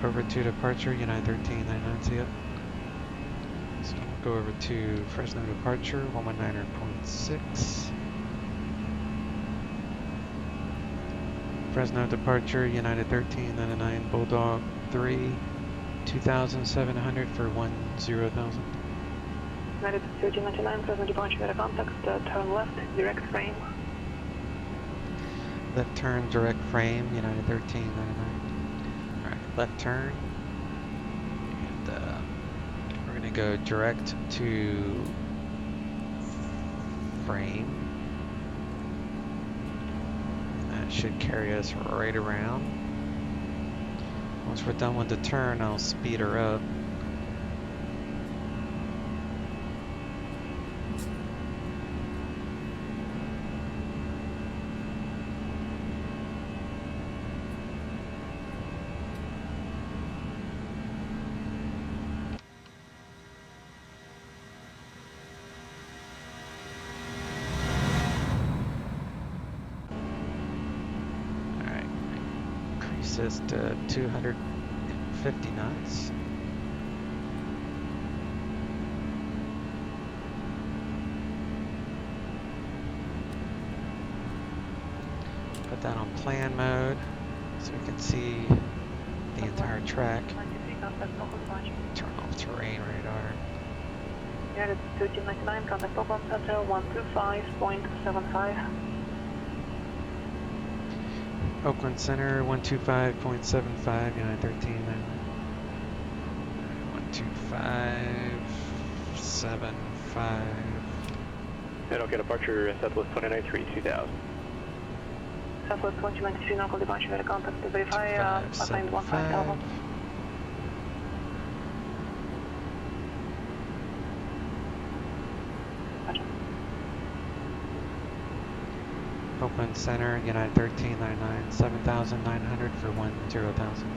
Over to departure, United 1399, see it. So we'll go over to Fresno departure, 119.6. Fresno departure, United 1399, Bulldog 3, 2,700 for 10,000. United 1399, Fresno departure at contact, turn left, direct frame. Left turn, direct frame, United 1399. Alright, left turn. And we're going to go direct to frame. And that should carry us right around. Once we're done with the turn, I'll speed her up. assist to 250 knots. Put that on plan mode so we can see the entire track. Turn off terrain radar. Yeah, it's 1399, contact Oakland Center 125.75. Oakland Center 125.75, United 13. 125.75. And okay, departure Southwest 293, 2000. Southwest 293, local departure, contact to verify, assigned 15000. Oakland Center, United 1399, 7,900 for 10,000.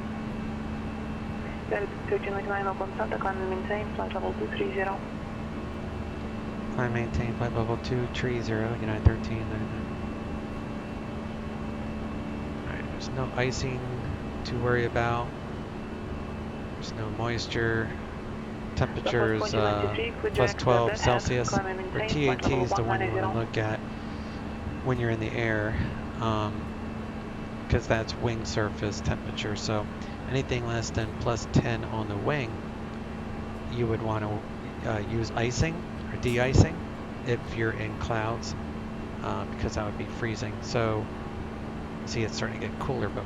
United 1399, Oakland Center, climb and maintain, flight level 230. Climb maintain, flight level 230, United 1399. Alright, there's no icing to worry about. There's no moisture. Temperature is plus 12 Celsius. Or TAT is the one you want to look at when you're in the air, because that's wing surface temperature. So anything less than plus 10 on the wing, you would want to use icing or de-icing if you're in clouds, because that would be freezing. So see, it's starting to get cooler, but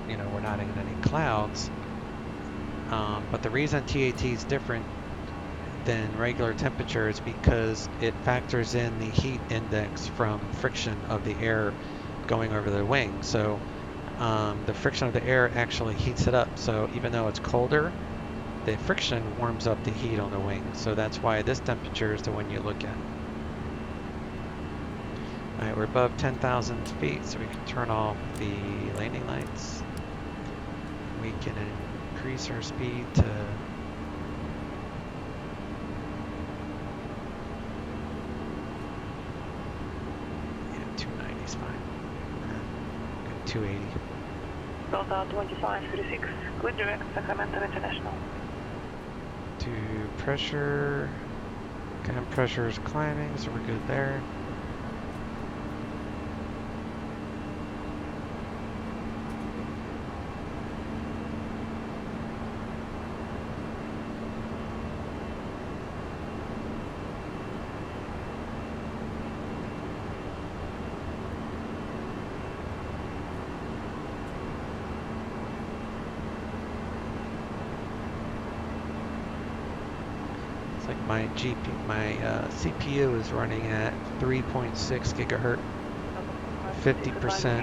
you know, we're not in any clouds. But the reason TAT is different than regular temperature is because it factors in the heat index from friction of the air going over the wing. So the friction of the air actually heats it up. So even though it's colder, the friction warms up the heat on the wing. So that's why this temperature is the one you look at. Alright, we're above 10,000 feet, so we can turn off the landing lights. We can increase our speed to 290 is fine. 280. Delta 2536, good direct Sacramento International. To pressure, cam pressure is climbing, so we're good there. My CPU is running at 3.6 gigahertz, 50%.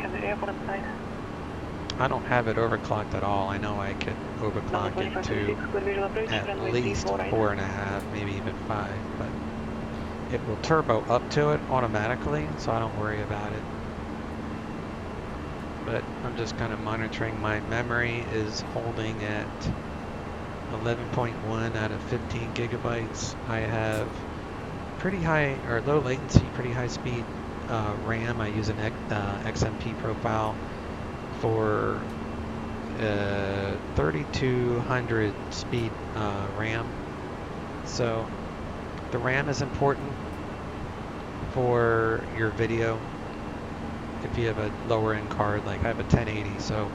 I don't have it overclocked at all. I know I could overclock it to at least 4.5, maybe even 5, but it will turbo up to it automatically, so I don't worry about it. But I'm just kind of monitoring. My memory is holding at 11.1 out of 15 gigabytes. I have pretty high or low latency, pretty high speed RAM. I use an XMP profile for 3200 speed RAM. So the RAM is important for your video. If you have a lower end card, like I have a 1080, so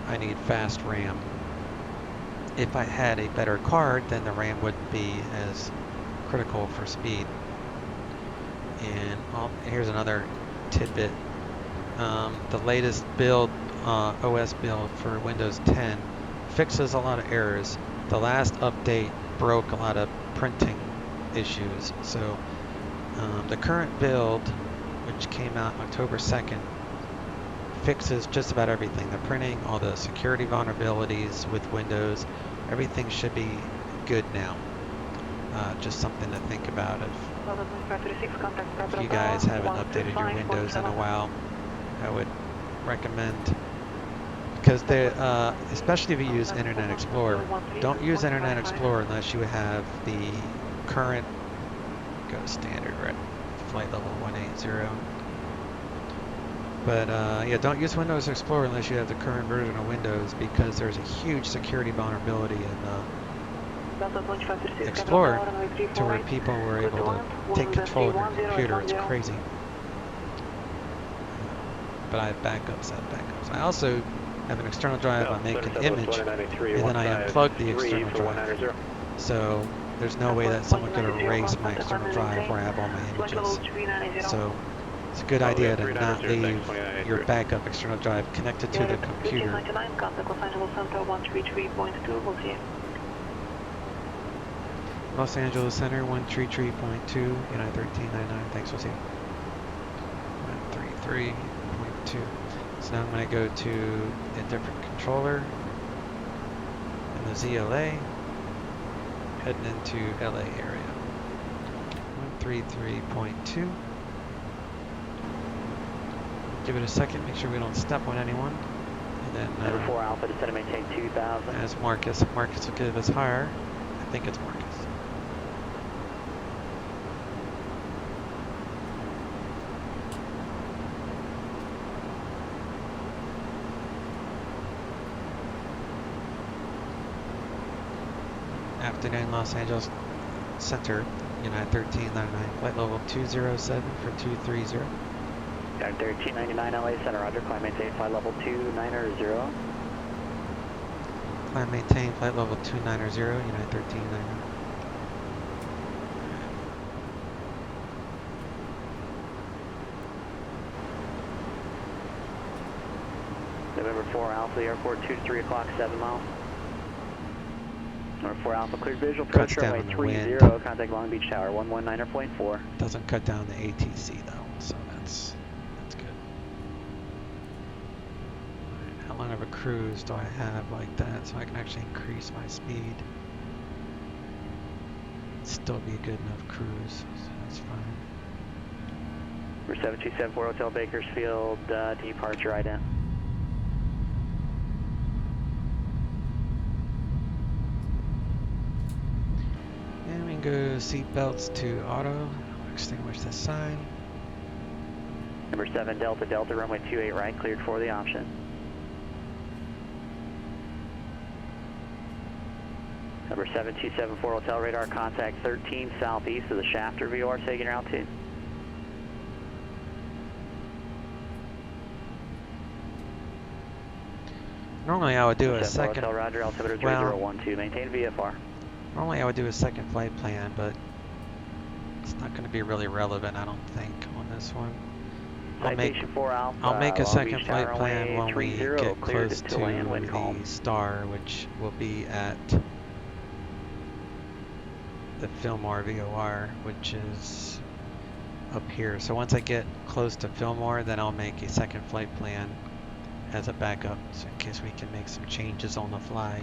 I need fast RAM. If I had a better card, then the RAM wouldn't be as critical for speed. And here's another tidbit. The latest build, OS build for Windows 10 fixes a lot of errors. The last update broke a lot of printing issues. So the current build, which came out October 2nd, fixes just about everything. The printing, all the security vulnerabilities with Windows, everything should be good now. Just something to think about if you guys haven't updated your Windows in a while. I would recommend, because they, especially if you use Internet Explorer, don't use Internet Explorer unless you have the current, go standard, right? Flight level 180. But yeah, don't use Windows Explorer unless you have the current version of Windows, because there's a huge security vulnerability in Explorer to where people were able to take control of your computer. It's crazy. But I have backups. I also have an external drive. I make an image, and then I unplug the external drive. So there's no way that someone could erase my external drive where I have all my images. So it's a good idea to not leave your backup external drive connected to the computer. Los Angeles Center, 133.2, United 1399, thanks, we'll see. 133.2. So now I'm going to go to a different controller in the ZLA, heading into LA area. 133.2. Give it a second, make sure we don't step on anyone. And then, Number 4 Alpha, to set and maintain 2000. As Marcus will give us higher. I think it's Marcus. Afternoon, Los Angeles Center, United 1399, flight level 207 for 230. United 1399, LA Center, roger, climb maintain, flight level 290. Climb maintain, flight level 290, United 1399. November 4 Alpha, airport 2 to 3 o'clock, 7 miles. Number 4 Alpha, cleared visual, approach runway 30, contact Long Beach Tower, 119.4. Doesn't cut down the ATC though, so that's good. Right, how long of a cruise do I have like that so I can actually increase my speed? Still be a good enough cruise, so that's fine. Number 7274 Hotel Bakersfield, departure ident. And we can go seat belts to auto, extinguish the sign. Number 7 Delta, runway 28 right, cleared for the option. Number 7274 Hotel radar, contact 13 southeast of the Shafter VOR, taking your altitude. Normally I would do a second. Hotel Roger, altimeter 3012, maintain VFR. Normally I would do a second flight plan, but it's not going to be really relevant, I don't think, on this one. I'll make a second flight plan when we get close to the star, which will be at the Fillmore VOR, which is up here. So once I get close to Fillmore, then I'll make a second flight plan as a backup, so in case we can make some changes on the fly.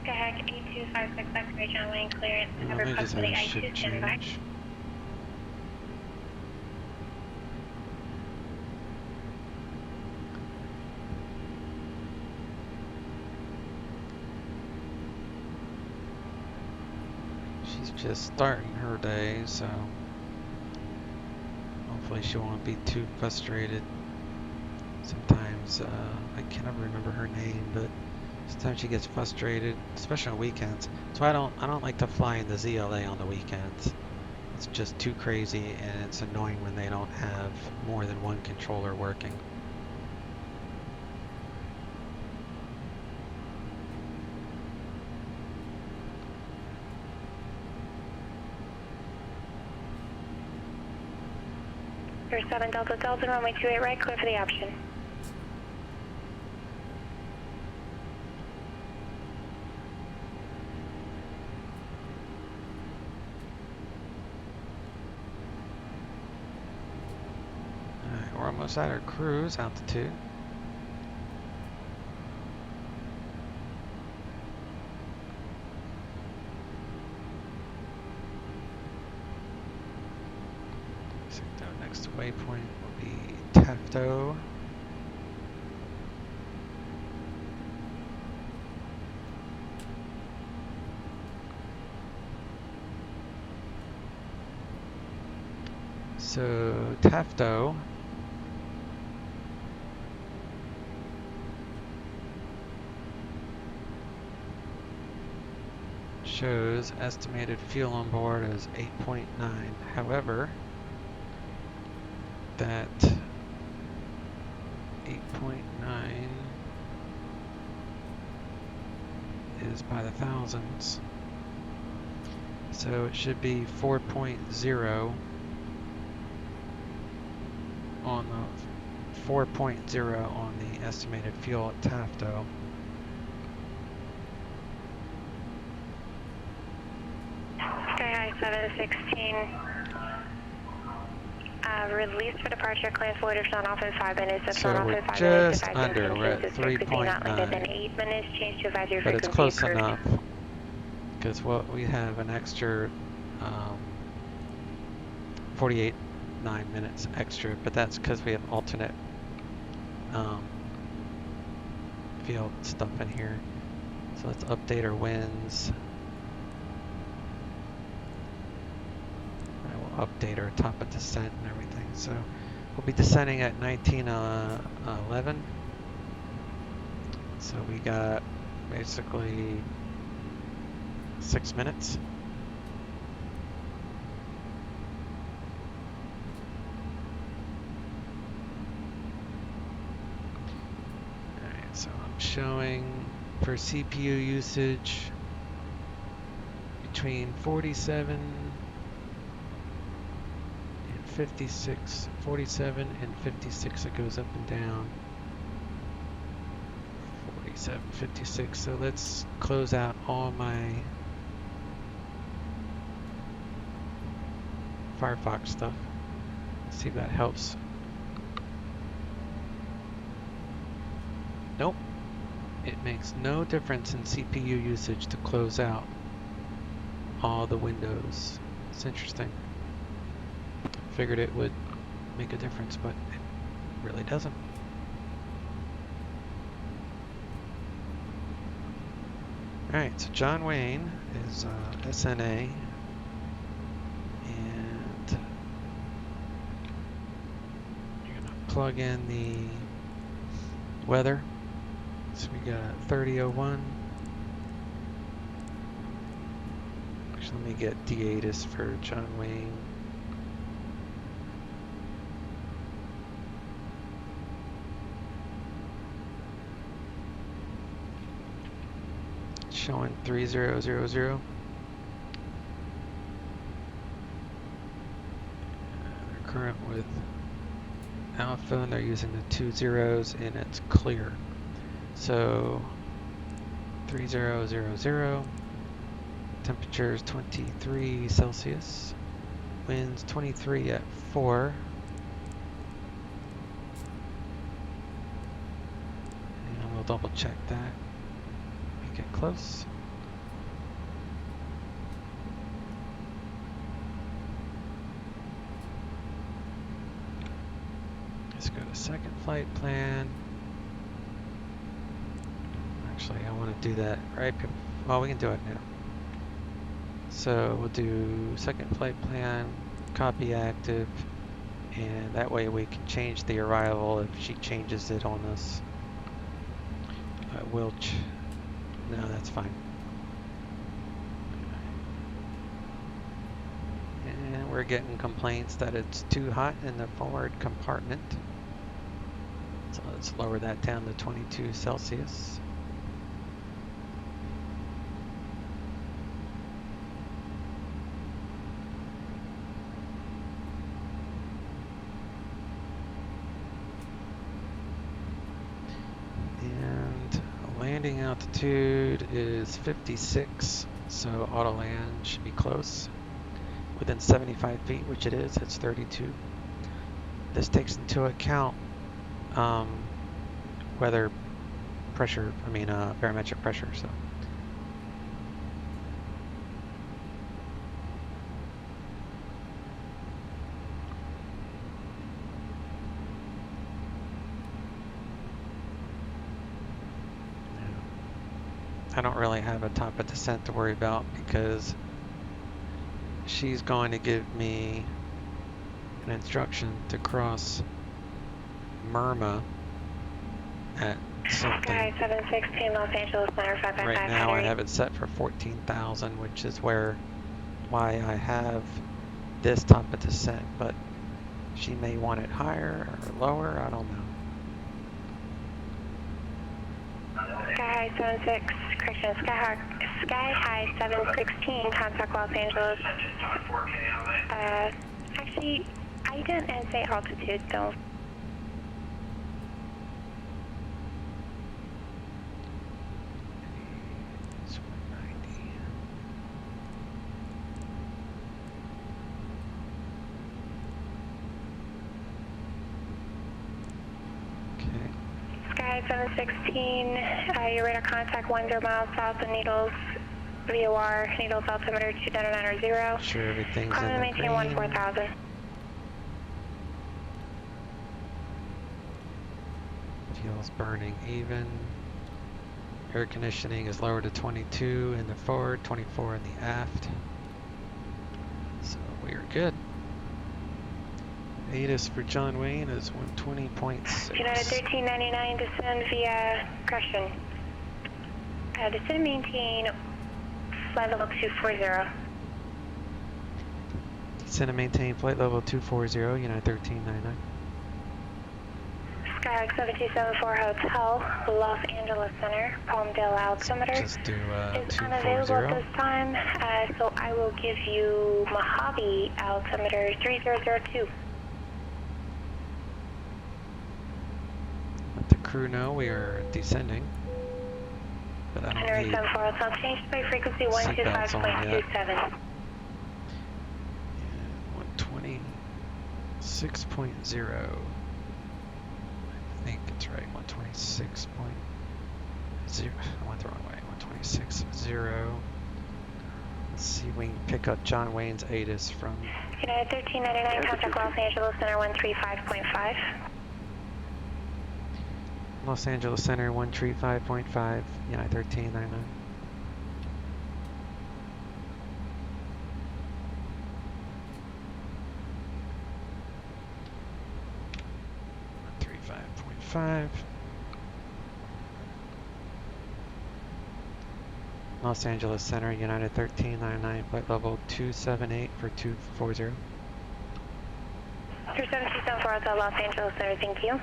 Kayak 8256 X-ray John Wayne clearance. Well, Cover let me just have proximity a I2 shift standby. change. She's just starting her day, so hopefully she won't be too frustrated. Sometimes I can't ever remember her name, but sometimes she gets frustrated, especially on weekends. So I don't like to fly in the ZLA on the weekends. It's just too crazy, and it's annoying when they don't have more than one controller working. Air 7 Delta Delta, runway 28 right, clear for the option. Alright, we're almost at our cruise altitude. So the next waypoint will be Tafto. So Tafto shows estimated fuel on board as 8.9. However, that 8.9 is by the thousands. So it should be 4.0 on the 4.0 on the estimated fuel at Tafto. Sky High 716. Release for departure. Clearance voidage not off in 5 minutes. So we're just under. We're at 3.9. Change to advisory But it's close enough because what we have an extra 48.9 minutes extra, but that's because we have alternate field stuff in here. So let's update our winds. I will update our top of descent and everything. So we'll be descending at 1911. So we got basically 6 minutes. Alright, so I'm showing for CPU usage between 47 and 56, 47 and 56, it goes up and down. 47, 56, so let's close out all my Firefox stuff. See if that helps. Nope. It makes no difference in CPU usage to close out all the windows. It's interesting. Figured it would make a difference, but it really doesn't. Alright, so John Wayne is SNA, and you're going to plug in the weather. So we got 3001. Actually, let me get D8 for John Wayne. Showing 3000. They're current with Alpha, and they're using the 2 zeros, and it's clear. So 3000. Temperature is 23 Celsius. Winds 23 at 4. And we'll double check that. Get close. Let's go to second flight plan. Actually, I want to do that right. Well, we can do it now. So we'll do second flight plan, copy active, and that way we can change the arrival if she changes it on us. No, that's fine. And we're getting complaints that it's too hot in the forward compartment. So let's lower that down to 22 Celsius. And landing altitude is 56, so auto land should be close. Within 75 feet, which it is, it's 32. This takes into account weather pressure, barometric pressure, so. I don't really have a top of descent to worry about because she's going to give me an instruction to cross Murma at something. Sky 716 Los Angeles Center 555. Right now I have it set for 14,000, which is why I have this top of descent, but she may want it higher or lower, I don't know. Sky High 76, correction, Sky High 716, contact Los Angeles. Actually, I didn't say altitude, though. Sky 716, your radar contact 10 miles south of Needles, VOR, Needles altimeter 2990. Sure, everything's Climb in the maintain green. 14,000. Fuel's burning even. Air conditioning is lower to 22 in the forward, 24 in the aft. So we are good. ATIS for John Wayne is 120.6. United 1399, descend via, correction. Descend and maintain flight level 240. Descend and maintain flight level 240, United 1399. Skyhawk 7274 Hotel, Los Angeles Center, Palmdale altimeter. Just do is unavailable at this time, so I will give you Mojave altimeter 3002. Let the crew know we are descending, but I don't need 174 Hotel, change by frequency 125.27. 126.0. I think it's right, 126.0. I went the wrong way, 126.0. Let's see if we can pick up John Wayne's ATIS from United 1399, contact Los Angeles Center 135.5. Los Angeles Center 135.5, United 1399. Los Angeles Center, United 1399, flight level 278 for 240. 3724 Hotel, Los Angeles Center, thank you.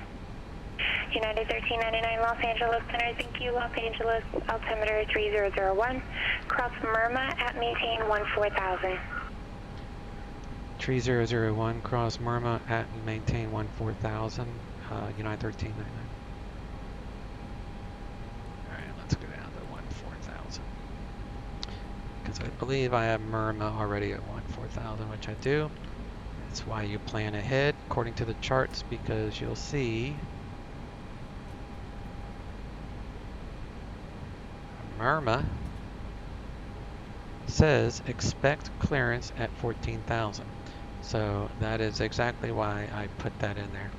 United 1399, Los Angeles Center, thank you. Los Angeles, altimeter 3001. Cross Murma at maintain 14,000. 3001, cross Murma at and maintain 14,000, United 1399. Alright, let's go down to 14,000. Because I believe I have Murma already at 14,000, which I do. That's why you plan ahead according to the charts, because you'll see Murma says expect clearance at 14,000. So that is exactly why I put that in there.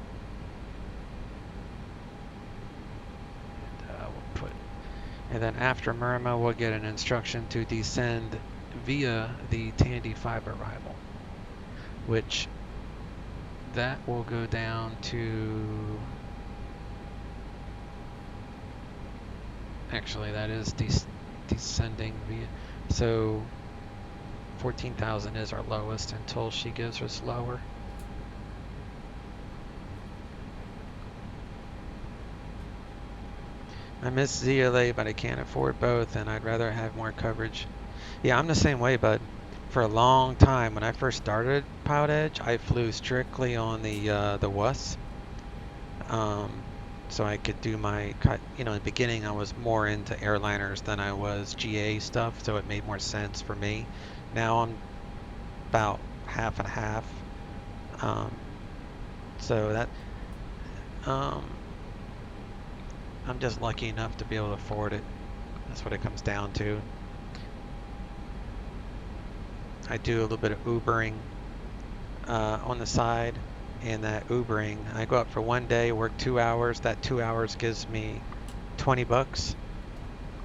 And then after Murma, we'll get an instruction to descend via the Tandy 5 arrival, which that will go down to, actually that is descending via, so 14,000 is our lowest until she gives us lower. I miss ZLA, but I can't afford both, and I'd rather have more coverage. Yeah, I'm the same way, bud. For a long time, when I first started PilotEdge, I flew strictly on the WUS. So I could do my, in the beginning I was more into airliners than I was GA stuff, so it made more sense for me. Now I'm about half and half. So that, I'm just lucky enough to be able to afford it. That's what it comes down to. I do a little bit of Ubering on the side, and that Ubering, I go out for one day, work 2 hours. That 2 hours gives me $20.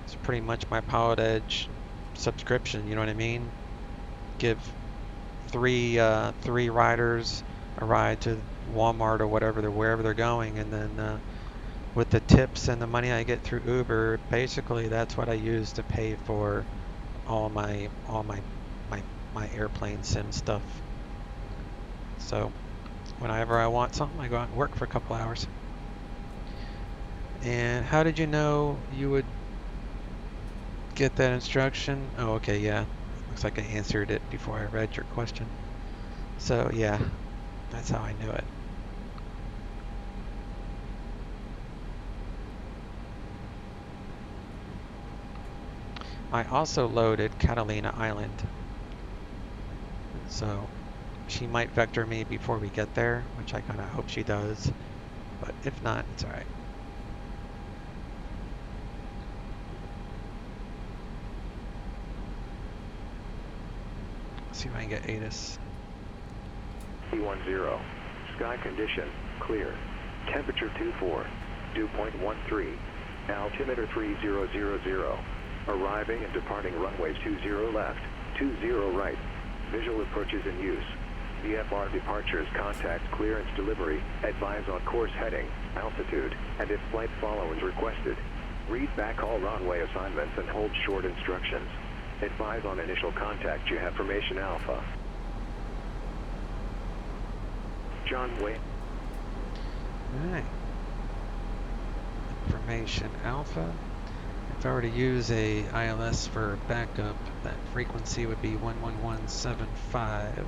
It's pretty much my PilotEdge subscription. You know what I mean? Give three riders a ride to Walmart or wherever they're going, and then with the tips and the money I get through Uber, basically that's what I use to pay for all my airplane sim stuff. So whenever I want something, I go out and work for a couple hours. And how did you know you would get that instruction? Oh, okay, yeah. Looks like I answered it before I read your question. So yeah, that's how I knew it. I also loaded Catalina Island, so she might vector me before we get there, which I kind of hope she does, but if not, it's alright. Let's see if I can get ATIS. C10, sky condition, clear, temperature 24, dew point 13, altimeter 3000. Arriving and departing runways 20 left, 20 right. Visual approaches in use. VFR departures, contact, clearance, delivery. Advise on course heading, altitude, and if flight follow is requested. Read back all runway assignments and hold short instructions. Advise on initial contact. You have Formation Alpha. John Wayne. Alright. Formation Alpha. If I were to use a ILS for backup, that frequency would be 11175.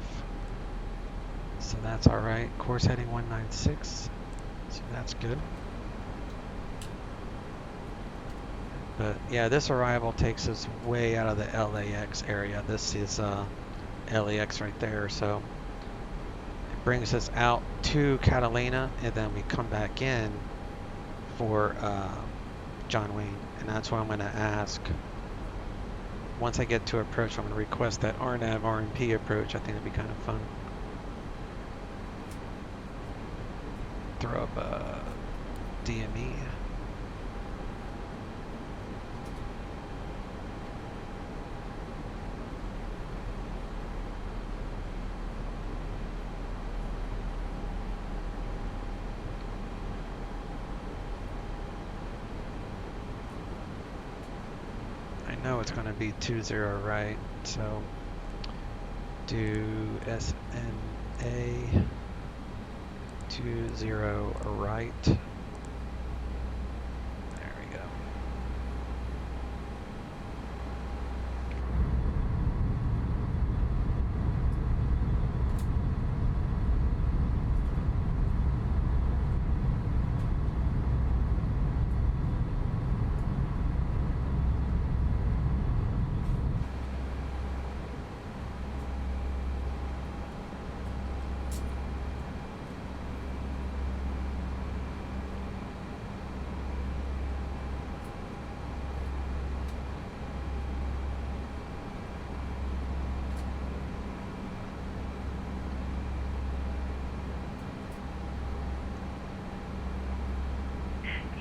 So that's alright. Course heading 196. So that's good. But yeah, this arrival takes us way out of the LAX area. This is LAX right there. So it brings us out to Catalina, and then we come back in for John Wayne. And that's what I'm going to ask. Once I get to approach, I'm going to request that RNAV RNP approach. I think it'd be kind of fun. Throw up a DME. know it's going to be 20 right, so do SNA 20 right. There we go.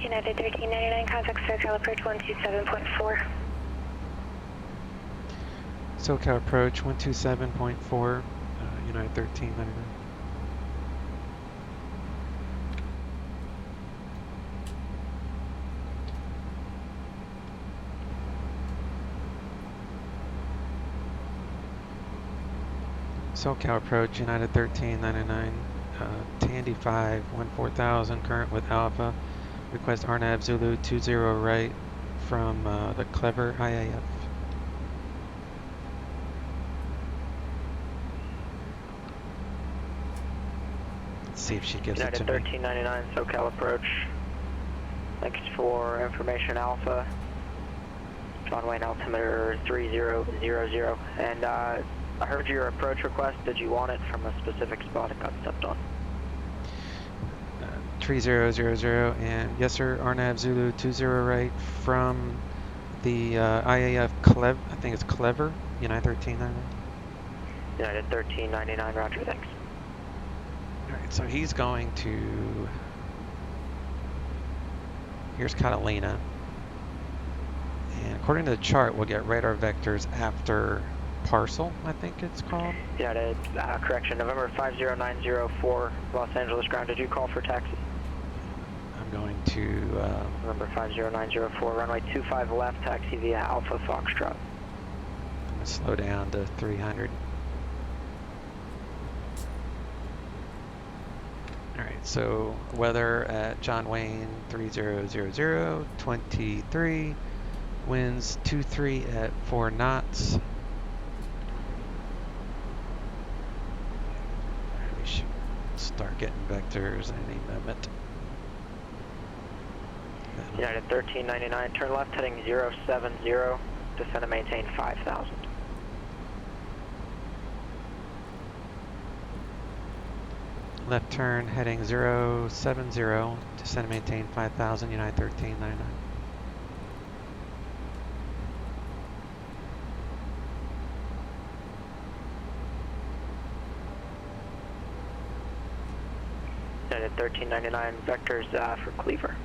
United 1399, contact SoCal approach 127.4. SoCal approach 127.4, United 1399. SoCal approach United 1399, Tandy 5, 14,000, current with Alpha. Request RNAV Zulu 20 right from the Clever IAF. Let's see if she gives United it to 1399, SoCal approach. Thanks for information, Alpha. John Wayne altimeter 3000. And I heard your approach request. Did you want it from a specific spot it got stepped on? 3000, and yes sir, RNAV Zulu 20 right from the IAF Clever, I think it's Clever, United 1399. United 1399, roger, thanks. Alright, so he's going to, here's Catalina, and according to the chart we'll get radar vectors after Parcel, I think it's called. United, correction, November 50904, Los Angeles ground, did you call for taxi? I'm going to... November 50904, runway 25 left, taxi via Alpha Foxtrot. I'm going to slow down to 300. Alright, so weather at John Wayne 3000, 23, winds 23 at 4 knots. We should start getting vectors any moment. United 1399, turn left heading 070, descend and maintain 5,000. Left turn heading 070, descend and maintain 5,000, United 1399. United 1399, vectors for Cleaver.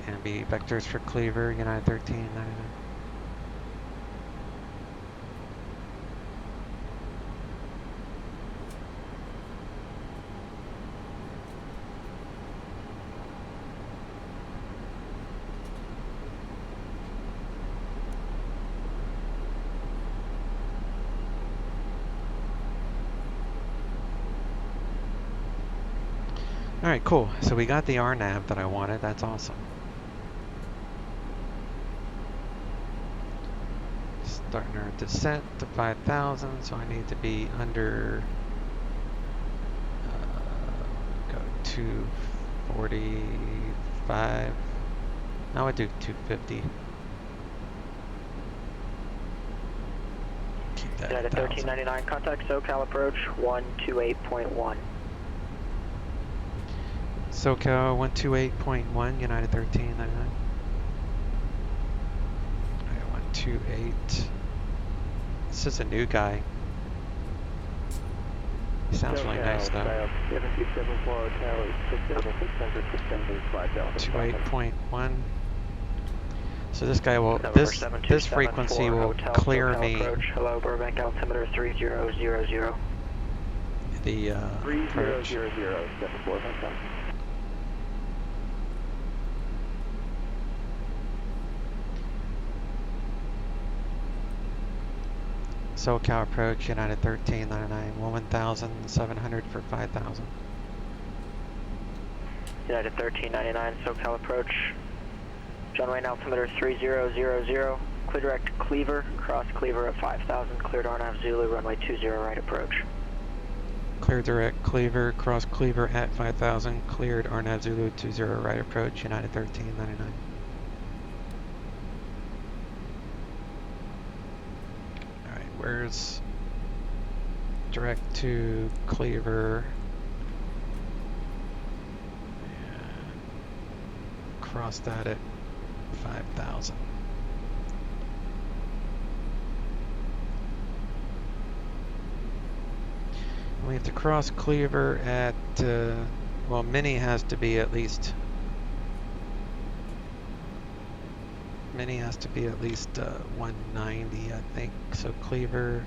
And be vectors for Cleaver, United 1399. Alright, cool. So we got the RNAV that I wanted. That's awesome. Starting our descent to 5,000, so I need to be under, go 245. Now I do 250. Keep that United 1399, contact SoCal approach 128.1. SoCal 128.1, United 1399. 128. This is a new guy. He sounds really nice though. 28.1. So this guy will, this frequency will clear me. Hello, Burbank altimeter 3000. The approach. 3000, SoCal approach, United 1399, 1,700 for 5,000. United 1399, SoCal approach. John Wayne altimeter 3000, clear direct Cleaver, cross Cleaver at 5,000, cleared RNAV Zulu, runway 20 right approach. Clear direct Cleaver, cross Cleaver at 5,000, cleared RNAV Zulu 20 right approach, United 1399. Where's direct to Cleaver and cross that at 5,000. We have to cross Cleaver at, well, Mini has to be at least Mini has to be at least 190, I think. So Cleaver,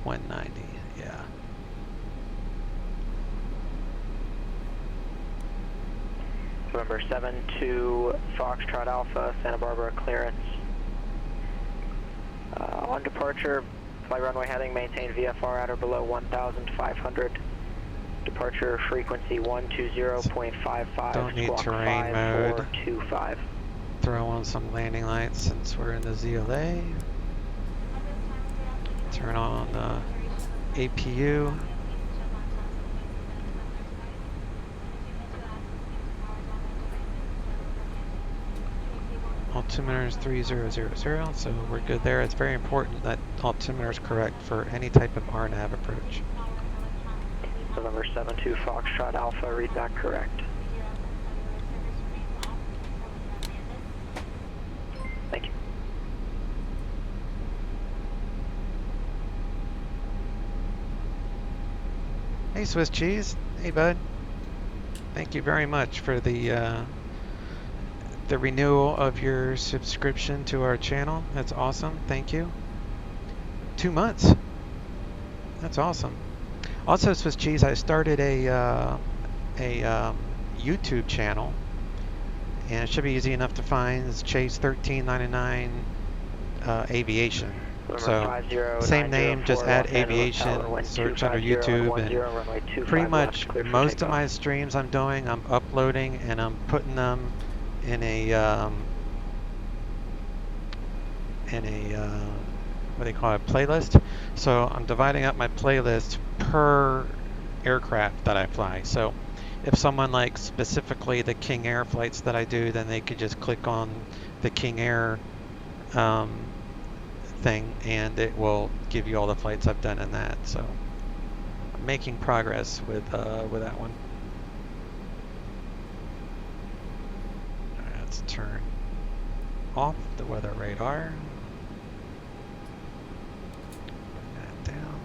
190, yeah. November 7-2 Foxtrot Alpha, Santa Barbara clearance. On departure, flight runway heading, maintain VFR at or below 1,500. Departure frequency 120.55. Don't need squawk terrain mode. 5425. Throw on some landing lights since we're in the ZLA. Turn on APU. Altimeter is 3000, so we're good there. It's very important that altimeter is correct for any type of RNAV approach. November 7-2 Foxtrot Alpha, read that correct. Thank you. Hey Swiss Cheese, hey bud. Thank you very much for the renewal of your subscription to our channel. That's awesome. Thank you. 2 months. That's awesome. Also, Swiss Cheese, I started a YouTube channel, and it should be easy enough to find. It's Chase 1399 Aviation. So same name, just add aviation, search under YouTube, and pretty much most of my streams I'm doing, I'm uploading and I'm putting them in a what do you call it, playlist. So I'm dividing up my playlist per aircraft that I fly. So if someone likes specifically the King Air flights that I do, then they could just click on the King Air thing and it will give you all the flights I've done in that. So I'm making progress with that one. Let's turn off the weather radar. Down.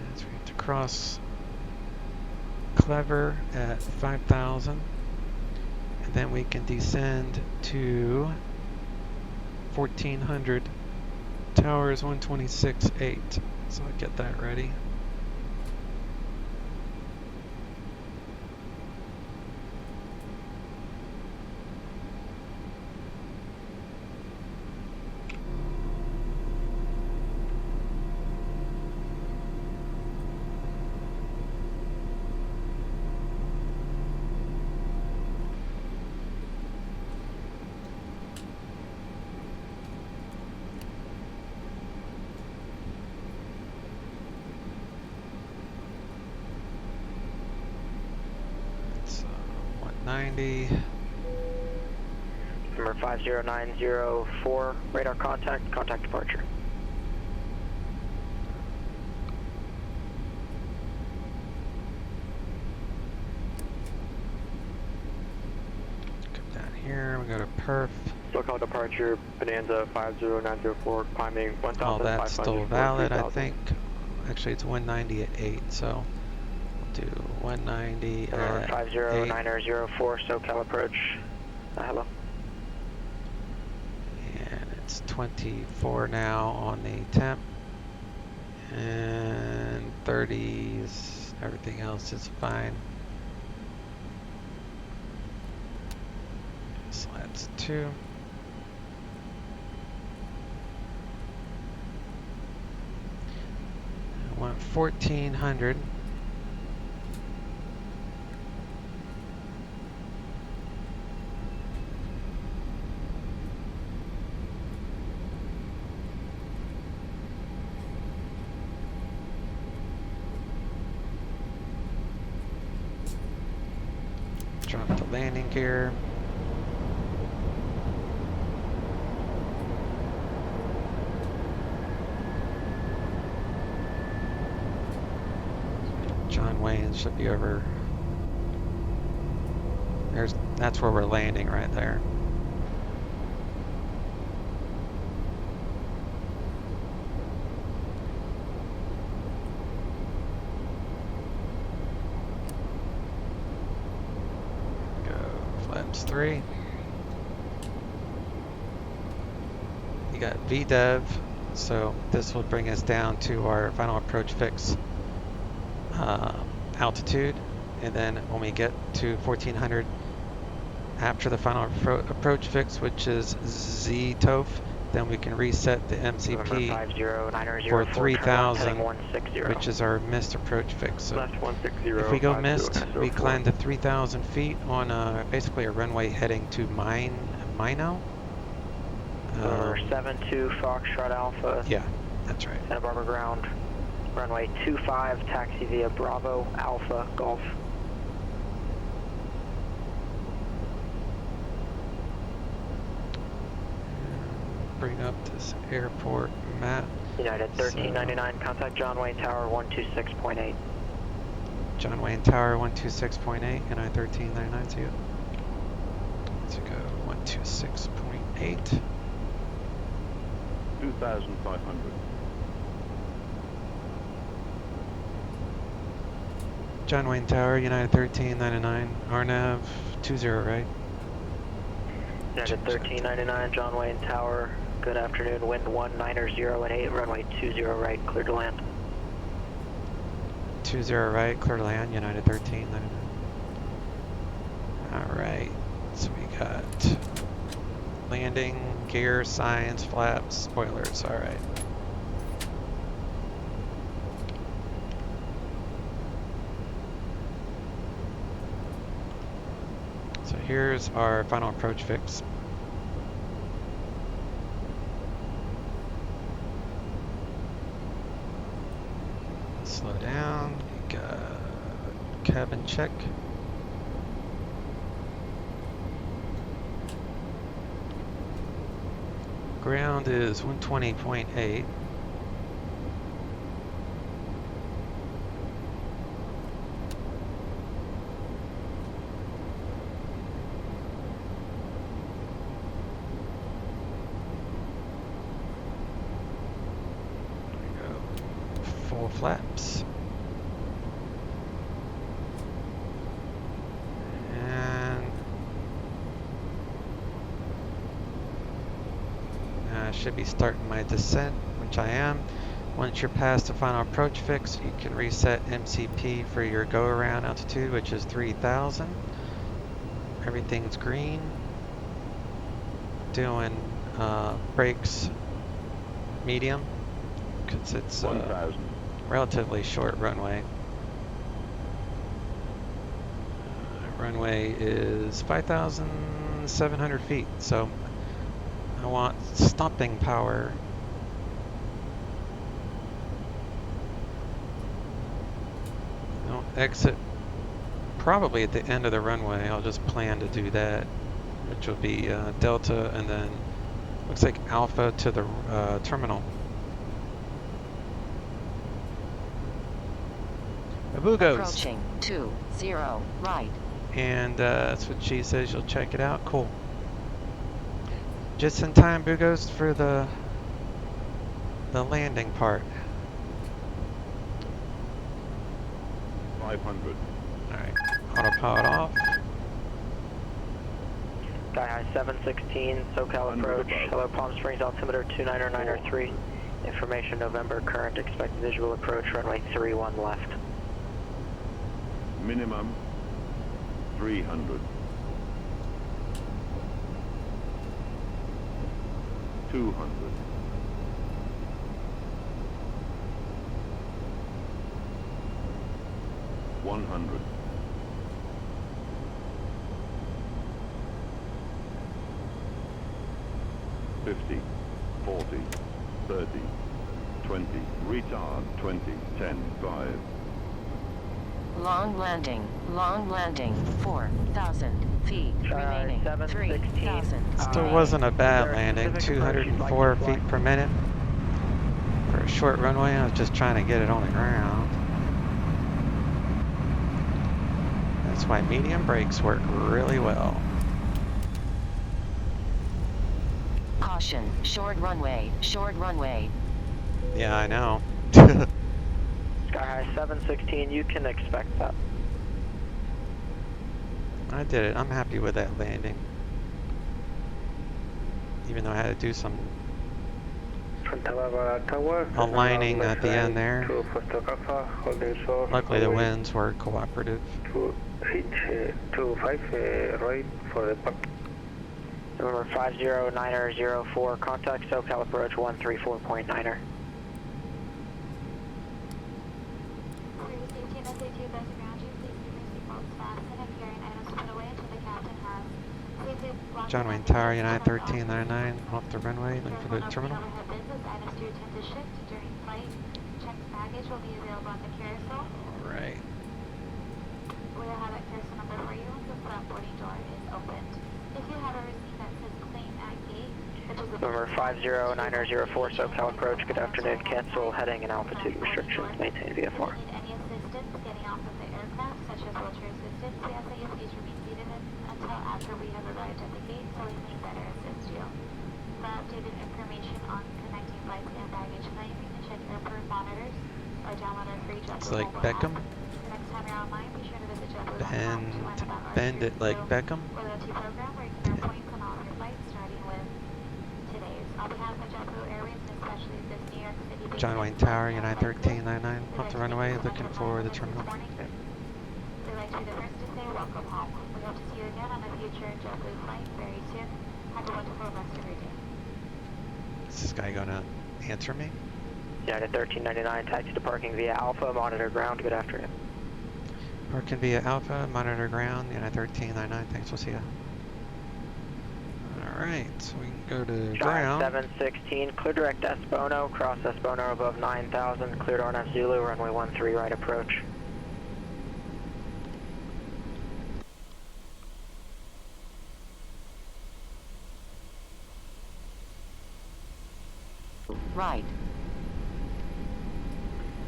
Let's read to cross Clever at 5,000, and then we can descend to 1,400. Towers 126.8. So I'll get that ready. Number 50904, radar contact departure. Come down here, we go to perf. SoCal departure, Bonanza 50904, climbing 1,500. All that's still valid, I think. Actually, it's 190 at 8, so we'll do 190 at 50904, SoCal approach. Hello. And it's 24 now on the temp. And 30s, everything else is fine. Slats 2. I want 1,400. Drop the landing gear. John Wayne should be over. That's where we're landing right there. flaps 3. You got VDEV, so this will bring us down to our final approach fix altitude, and then when we get to 1400 after the final approach fix, which is ZTOF, then we can reset the MCP for 3000, which is our missed approach fix. So if we go missed, we climb to 3000 feet on basically a runway heading to Mino. 72 Foxtrot Alpha. Yeah, that's right. Santa Barbara ground. Runway 25, taxi via Bravo Alpha Golf. Bring up this airport map. United 1399, contact John Wayne Tower 126.8. John Wayne Tower 126.8, United 1399, see you. Let's go 126.8. 2,500. John Wayne Tower, United 1399, RNAV 20, right? United 1399, John Wayne Tower, good afternoon, wind 190 runway 20 right, clear to land. 20 right, clear to land, United 1399. Alright, so we got landing, gear, signs, flaps, spoilers, alright. So here's our final approach fix. Slow down, got cabin check. Ground is 120.8. Full flaps. And I should be starting my descent, which I am. Once you're past the final approach fix, you can reset MCP for your go-around altitude, which is 3000. Everything's green. Doing brakes medium, because it's 1,000. Relatively short runway. Runway is 5,700 feet, so I want stopping power. I'll exit probably at the end of the runway. I'll just plan to do that, which will be Delta and then looks like Alpha to the terminal. Abugos. Approaching 20 right. And that's what she says. You'll check it out. Cool. Just in time, Bugos, for the landing part. 500. Alright. Autopilot off. Sky High 716, SoCal approach. Hello, Palm Springs, altimeter 29903. Information November, current expected visual approach, runway 31 left. Minimum 300. 200. 100. 50, 40, 30, 20, retard 20, 10, 5. Long landing, 4,000 feet remaining, 3,000. Still wasn't a bad landing, 204 feet per minute. For a short runway, I was just trying to get it on the ground. That's why medium brakes work really well. Caution, short runway, short runway. Yeah, I know. Sky High 716, you can expect that. I did it. I'm happy with that landing. Even though I had to do some aligning at the end there. Luckily the winds were cooperative. 25 right for the park. Number 509004, contact SoCal approach 134.9er. John Wayne Tower, United 1399, off the runway, looking for the terminal. Alright. We'll have a carousel number for you once the front boarding door is opened. If you have a receipt that says claim at gate, Number 509004, SoCal approach, good afternoon, cancel heading and altitude restrictions, maintain VFR. any assistance getting off of the aircraft, such as wheelchair assistance, we ask that you please remain seated until after we have arrived at the gate so we may better assist you. For updated information on connecting flights and baggage claim, you can check airport monitors or download our free JetBlue It's like mobile Beckham. app. The next time you're online, be sure to visit JetBlue.com to learn about our Bend it like Beckham. loyalty program where you can earn points on all of your flights starting with today's. On behalf of JetBlue Airways and especially this New York City based John Wayne Tower, United 1399, off the runway, looking for the terminal. we'd like to be the first to say welcome home. We hope to see you again on a future JetBlue flight very soon. Have a wonderful rest of your day. Is this guy gonna answer me? United 1399, taxi to parking via Alpha, monitor ground, good afternoon. Parking via Alpha, monitor ground, United 1399, thanks, we'll see ya. Alright, so we can go to ground. 716, clear direct Espono, cross Espono above 9,000, cleared RNF Zulu, runway 13 right approach. Right.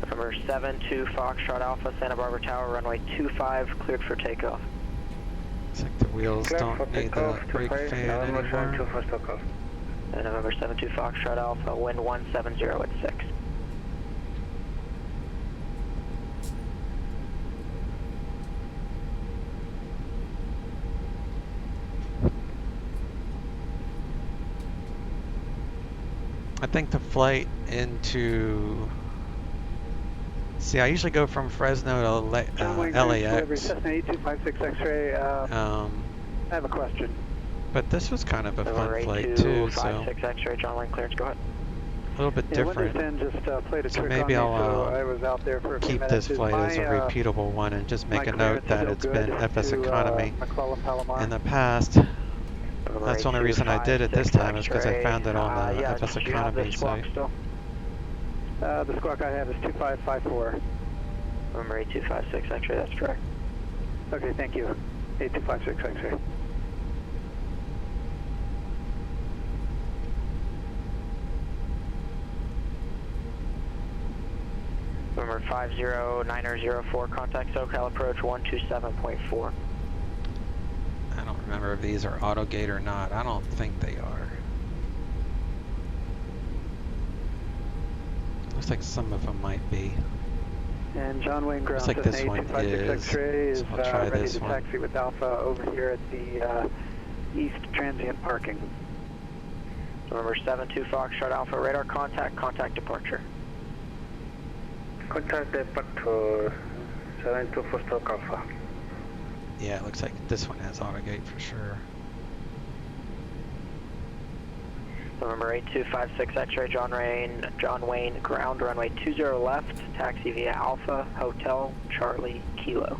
Number 72 Foxtrot Alpha, Santa Barbara Tower, runway 25, cleared for takeoff. Looks like the wheels don't need the brake fan anymore. And November 72 Foxtrot Alpha, wind 170 at 6. I think the flight into... See, I usually go from Fresno to LAX. Cessna 8256 X-ray. I have a question. But this was kind of a fun flight too, so... 8256 X-ray, John Wayne clearance, go ahead. A little bit different. So maybe I'll keep this flight as a repeatable one and just make a note that it's been FS economy in the past. That's the only reason I did it this time is because I found it on the FS economy site. The squawk I have is 2554. Number 8256 X-ray, that's correct. Okay, thank you. 8256 X-ray. Number 509004, contact SoCal approach 127.4. I don't remember if these are auto gate or not. I don't think they are. Looks like some of them might be. And John Wayne ground, looks like this one is. X-ray So I'll try ready this to one. taxi with Alpha over here at the east transient parking. Number 72 Foxtrot Alpha, radar contact, contact departure. Contact departure 72 Foxtrot Alpha. Yeah, it looks like this one has auto gate for sure. Number 8256 X-ray, John Wayne, ground, runway 20 left, taxi via Alpha, Hotel, Charlie, Kilo.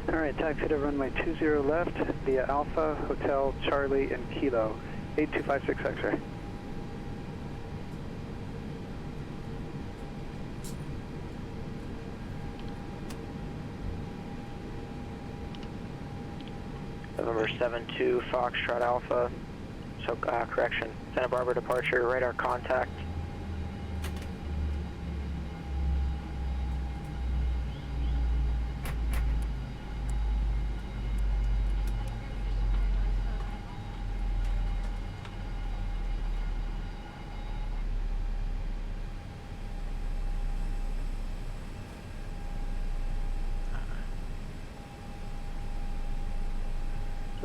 All right, taxi to runway 20 left via Alpha, Hotel, Charlie, and Kilo. 8256 X-ray. Number 72 Foxtrot Alpha, so correction, Santa Barbara departure, radar contact.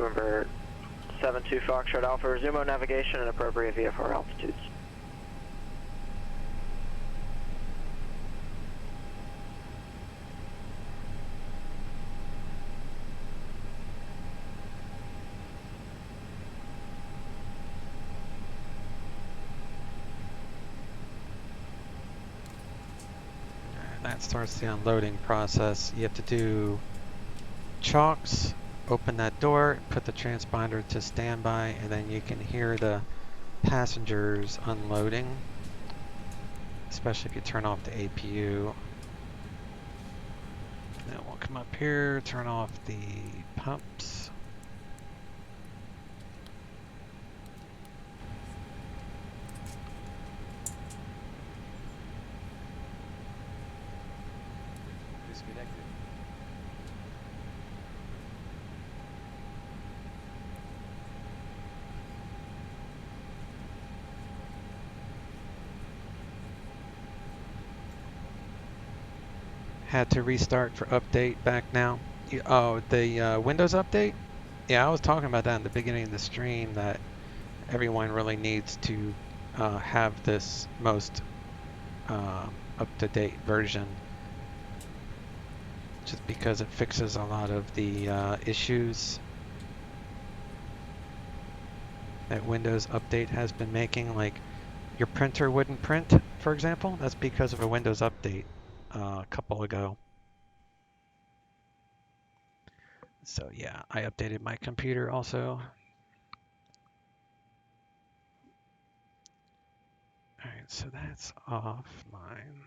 November 72 Foxtrot Alpha, resume navigation and appropriate VFR altitudes. That starts the unloading process. You have to do chocks, open that door, put the transponder to standby, and then you can hear the passengers unloading, especially if you turn off the APU. Then we'll come up here, turn off the pumps. Disconnected. Had to restart for update back now. Oh, the Windows update? Yeah, I was talking about that in the beginning of the stream, that everyone really needs to have this most up-to-date version, just because it fixes a lot of the issues that Windows update has been making. Like your printer wouldn't print, for example. That's because of a Windows update a couple ago. So yeah, I updated my computer also. Alright, so that's offline.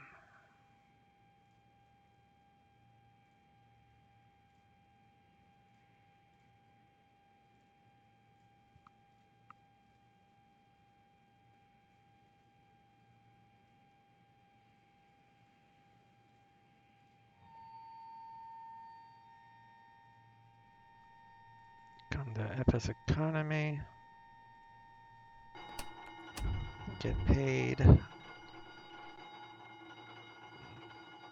Come to FS Economy. Get paid.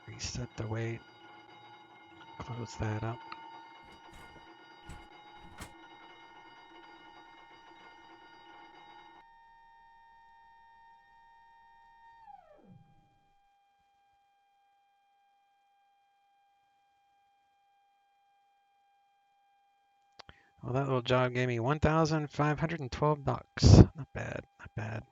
Reset the weight. Close that up. Well, that little job gave me $1,512. Not bad, not bad.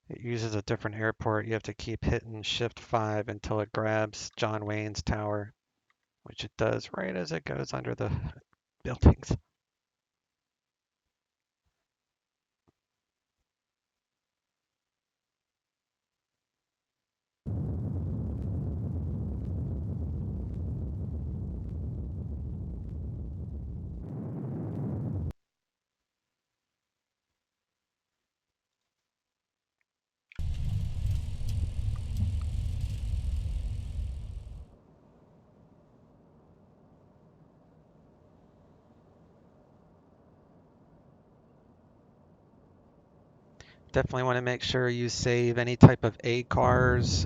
It uses a different airport. You have to keep hitting Shift 5 until it grabs John Wayne's tower, which it does right as it goes under the buildings. Definitely want to make sure you save any type of ACARs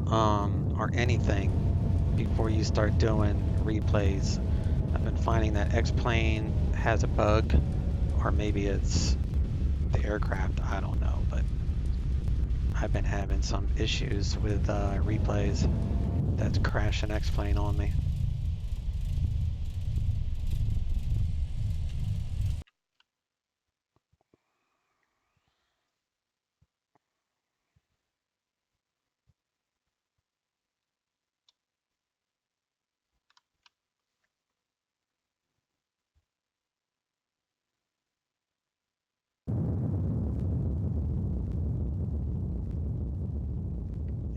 or anything before you start doing replays. I've been finding that X-Plane has a bug, or maybe it's the aircraft, I don't know, but I've been having some issues with replays that's crashing X-Plane on me.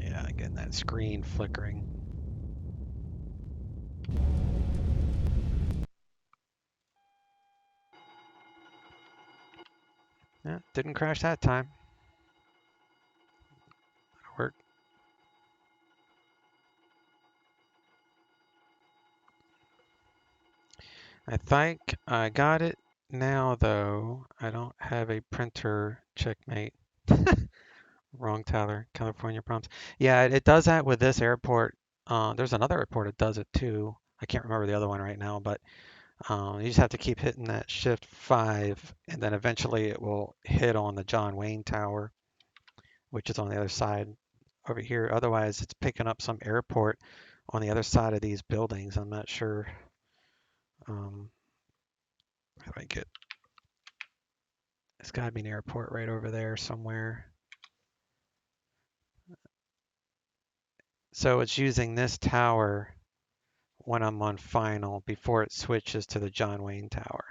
Yeah, getting that screen flickering. Yeah, didn't crash that time. That'll work. I think I got it now, though. I don't have a printer. Checkmate. Wrong Tyler, California prompts. Yeah, it does that with this airport. There's another airport that does it too. I can't remember the other one right now, but you just have to keep hitting that shift 5, and then eventually it will hit on the John Wayne Tower, which is on the other side over here. Otherwise, it's picking up some airport on the other side of these buildings. I'm not sure. How do I get? It's got to be an airport right over there somewhere. So it's using this tower when I'm on final before it switches to the John Wayne Tower.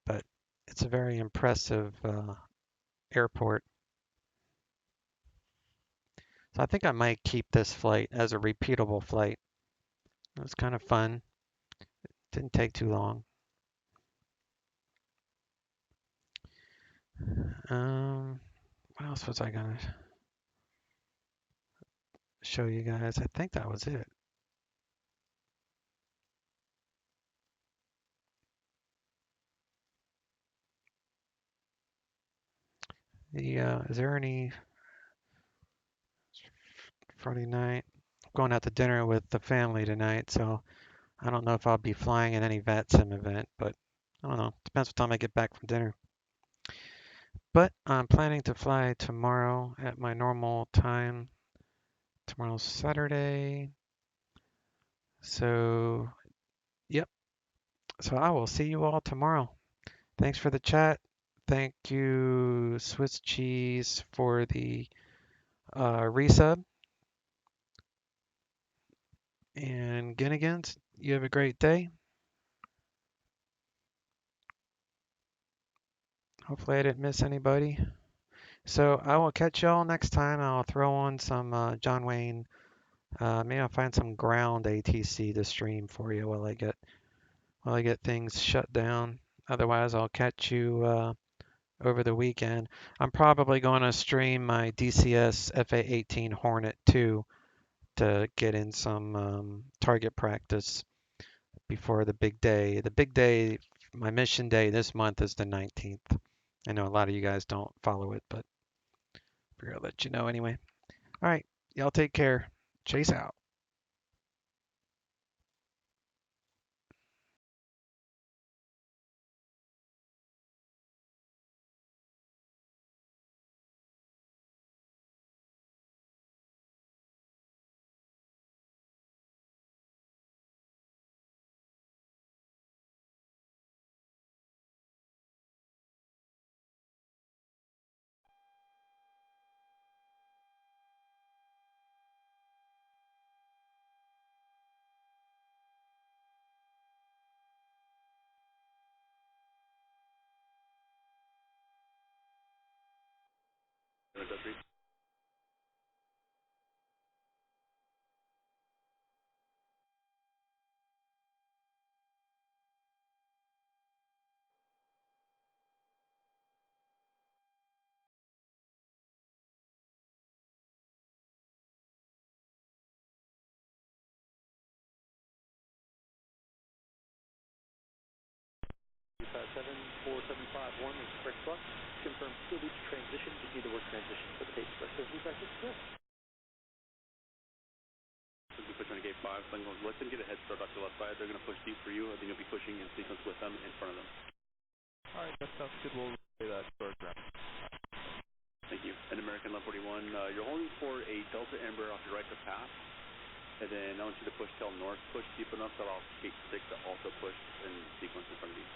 But it's a very impressive airport. So I think I might keep this flight as a repeatable flight. It was kind of fun. Didn't take too long. What else was I gonna show you guys? I think that was it. Is there any Friday night? I'm going out to dinner with the family tonight, so I don't know if I'll be flying in any VATSIM event, but I don't know. Depends what time I get back from dinner. But I'm planning to fly tomorrow at my normal time. Tomorrow's Saturday. So, yep. So I will see you all tomorrow. Thanks for the chat. Thank you, Swiss Cheese, for the resub. And Ginnigans, you have a great day. Hopefully I didn't miss anybody. So I will catch y'all next time. I'll throw on some John Wayne. Maybe I'll find some ground ATC to stream for you while I get things shut down. Otherwise, I'll catch you over the weekend. I'm probably going to stream my DCS FA-18 Hornet 2 to get in some target practice before the big day. The big day, my mission day this month is the 19th. I know a lot of you guys don't follow it, but I figured I'll let you know anyway. All right, y'all take care. Chase out. One is correct bus. Confirm still reach transition. Just need the word transition for the page. Says we practice this. As we push on gate 5, let them get a head start off the left side. They're going to push deep for you. I think you'll be pushing in sequence with them in front of them. All right, that sounds good. We'll relay that start ground. Thank you. And American 1141, you're holding for a Delta Embraer off your right to pass. And then I want you to push tail north. Push deep enough to allow gate 6 to also push in sequence in front of you.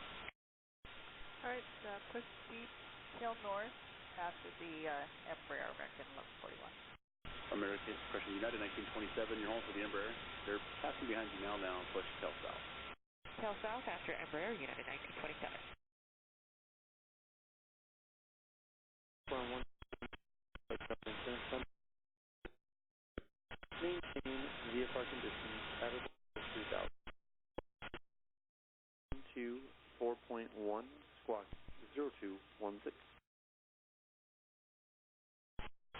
All right, push deep, tail north, after the Embraer, American 1141. American Expression United 1927, you're home for the Embraer. They're passing behind you now, push tail south. Tail south after Embraer, United 1927. Maintain VFR conditions at a 3000. To 4.1, squawk 0216.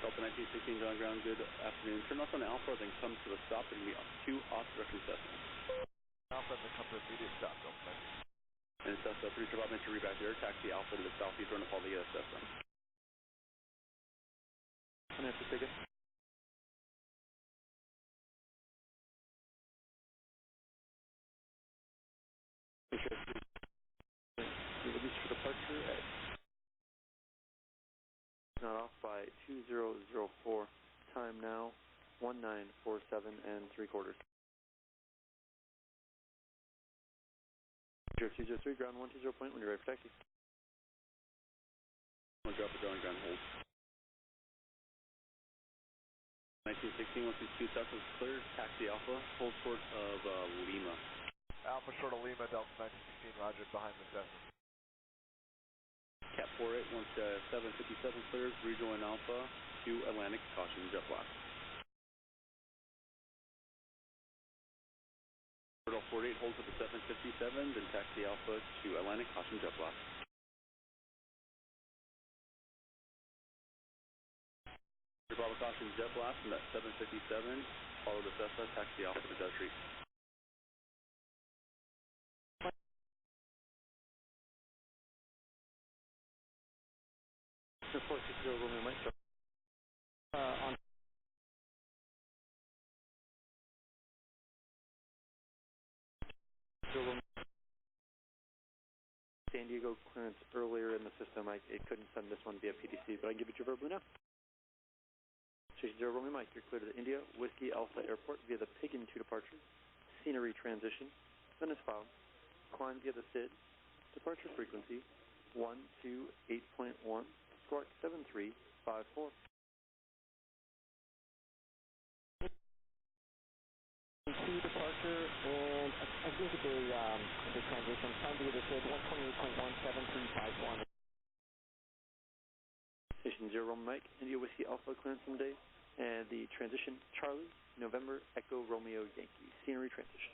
Delta 1916 on ground, good afternoon. Turn off on Alpha, then come to a stop and be 2 off direction Cessna. Alpha, then come to immediate stop, Delta. And Cessna 3 Trip out, make sure reback there, taxi Alpha to the southeast, run up all the Cessna. And that's the ticket. Release for departure at not off by 2004. Time now 1947 and 3/4. 0203 ground 120 point when you're ready for taxi. One drop the drawing ground hold. 1916 162 South is clear. Taxi Alpha, hold short of Lima. Alpha short of Lima, Delta 1916, roger, behind the Cessna. Cat 48 once 757 clears, rejoin Alpha to Atlantic, caution jet blast. Turtle 48 holds at the 757, then taxi Alpha to Atlantic, caution jet blast. Bravo caution jet blast from that 757, follow the Cessna, taxi Alpha to Dutch Reef. Report 60 Romeo Mike. On San Diego clearance earlier in the system. It couldn't send this one via PDC, but I can give it to you verbally now. 60 Romeo Mike, you're clear to the India Whiskey Alpha Airport via the Pigeon 2 departure. Scenery transition. Then is filed. Climb via the SID. Departure frequency 128.1. Squawk 7354. Departure, and I think that the transition time via the SID 128.17351. Station 0 Mike, India Whiskey Alpha clearance from day, and the transition Charlie, November Echo Romeo Yankee. Scenery transition.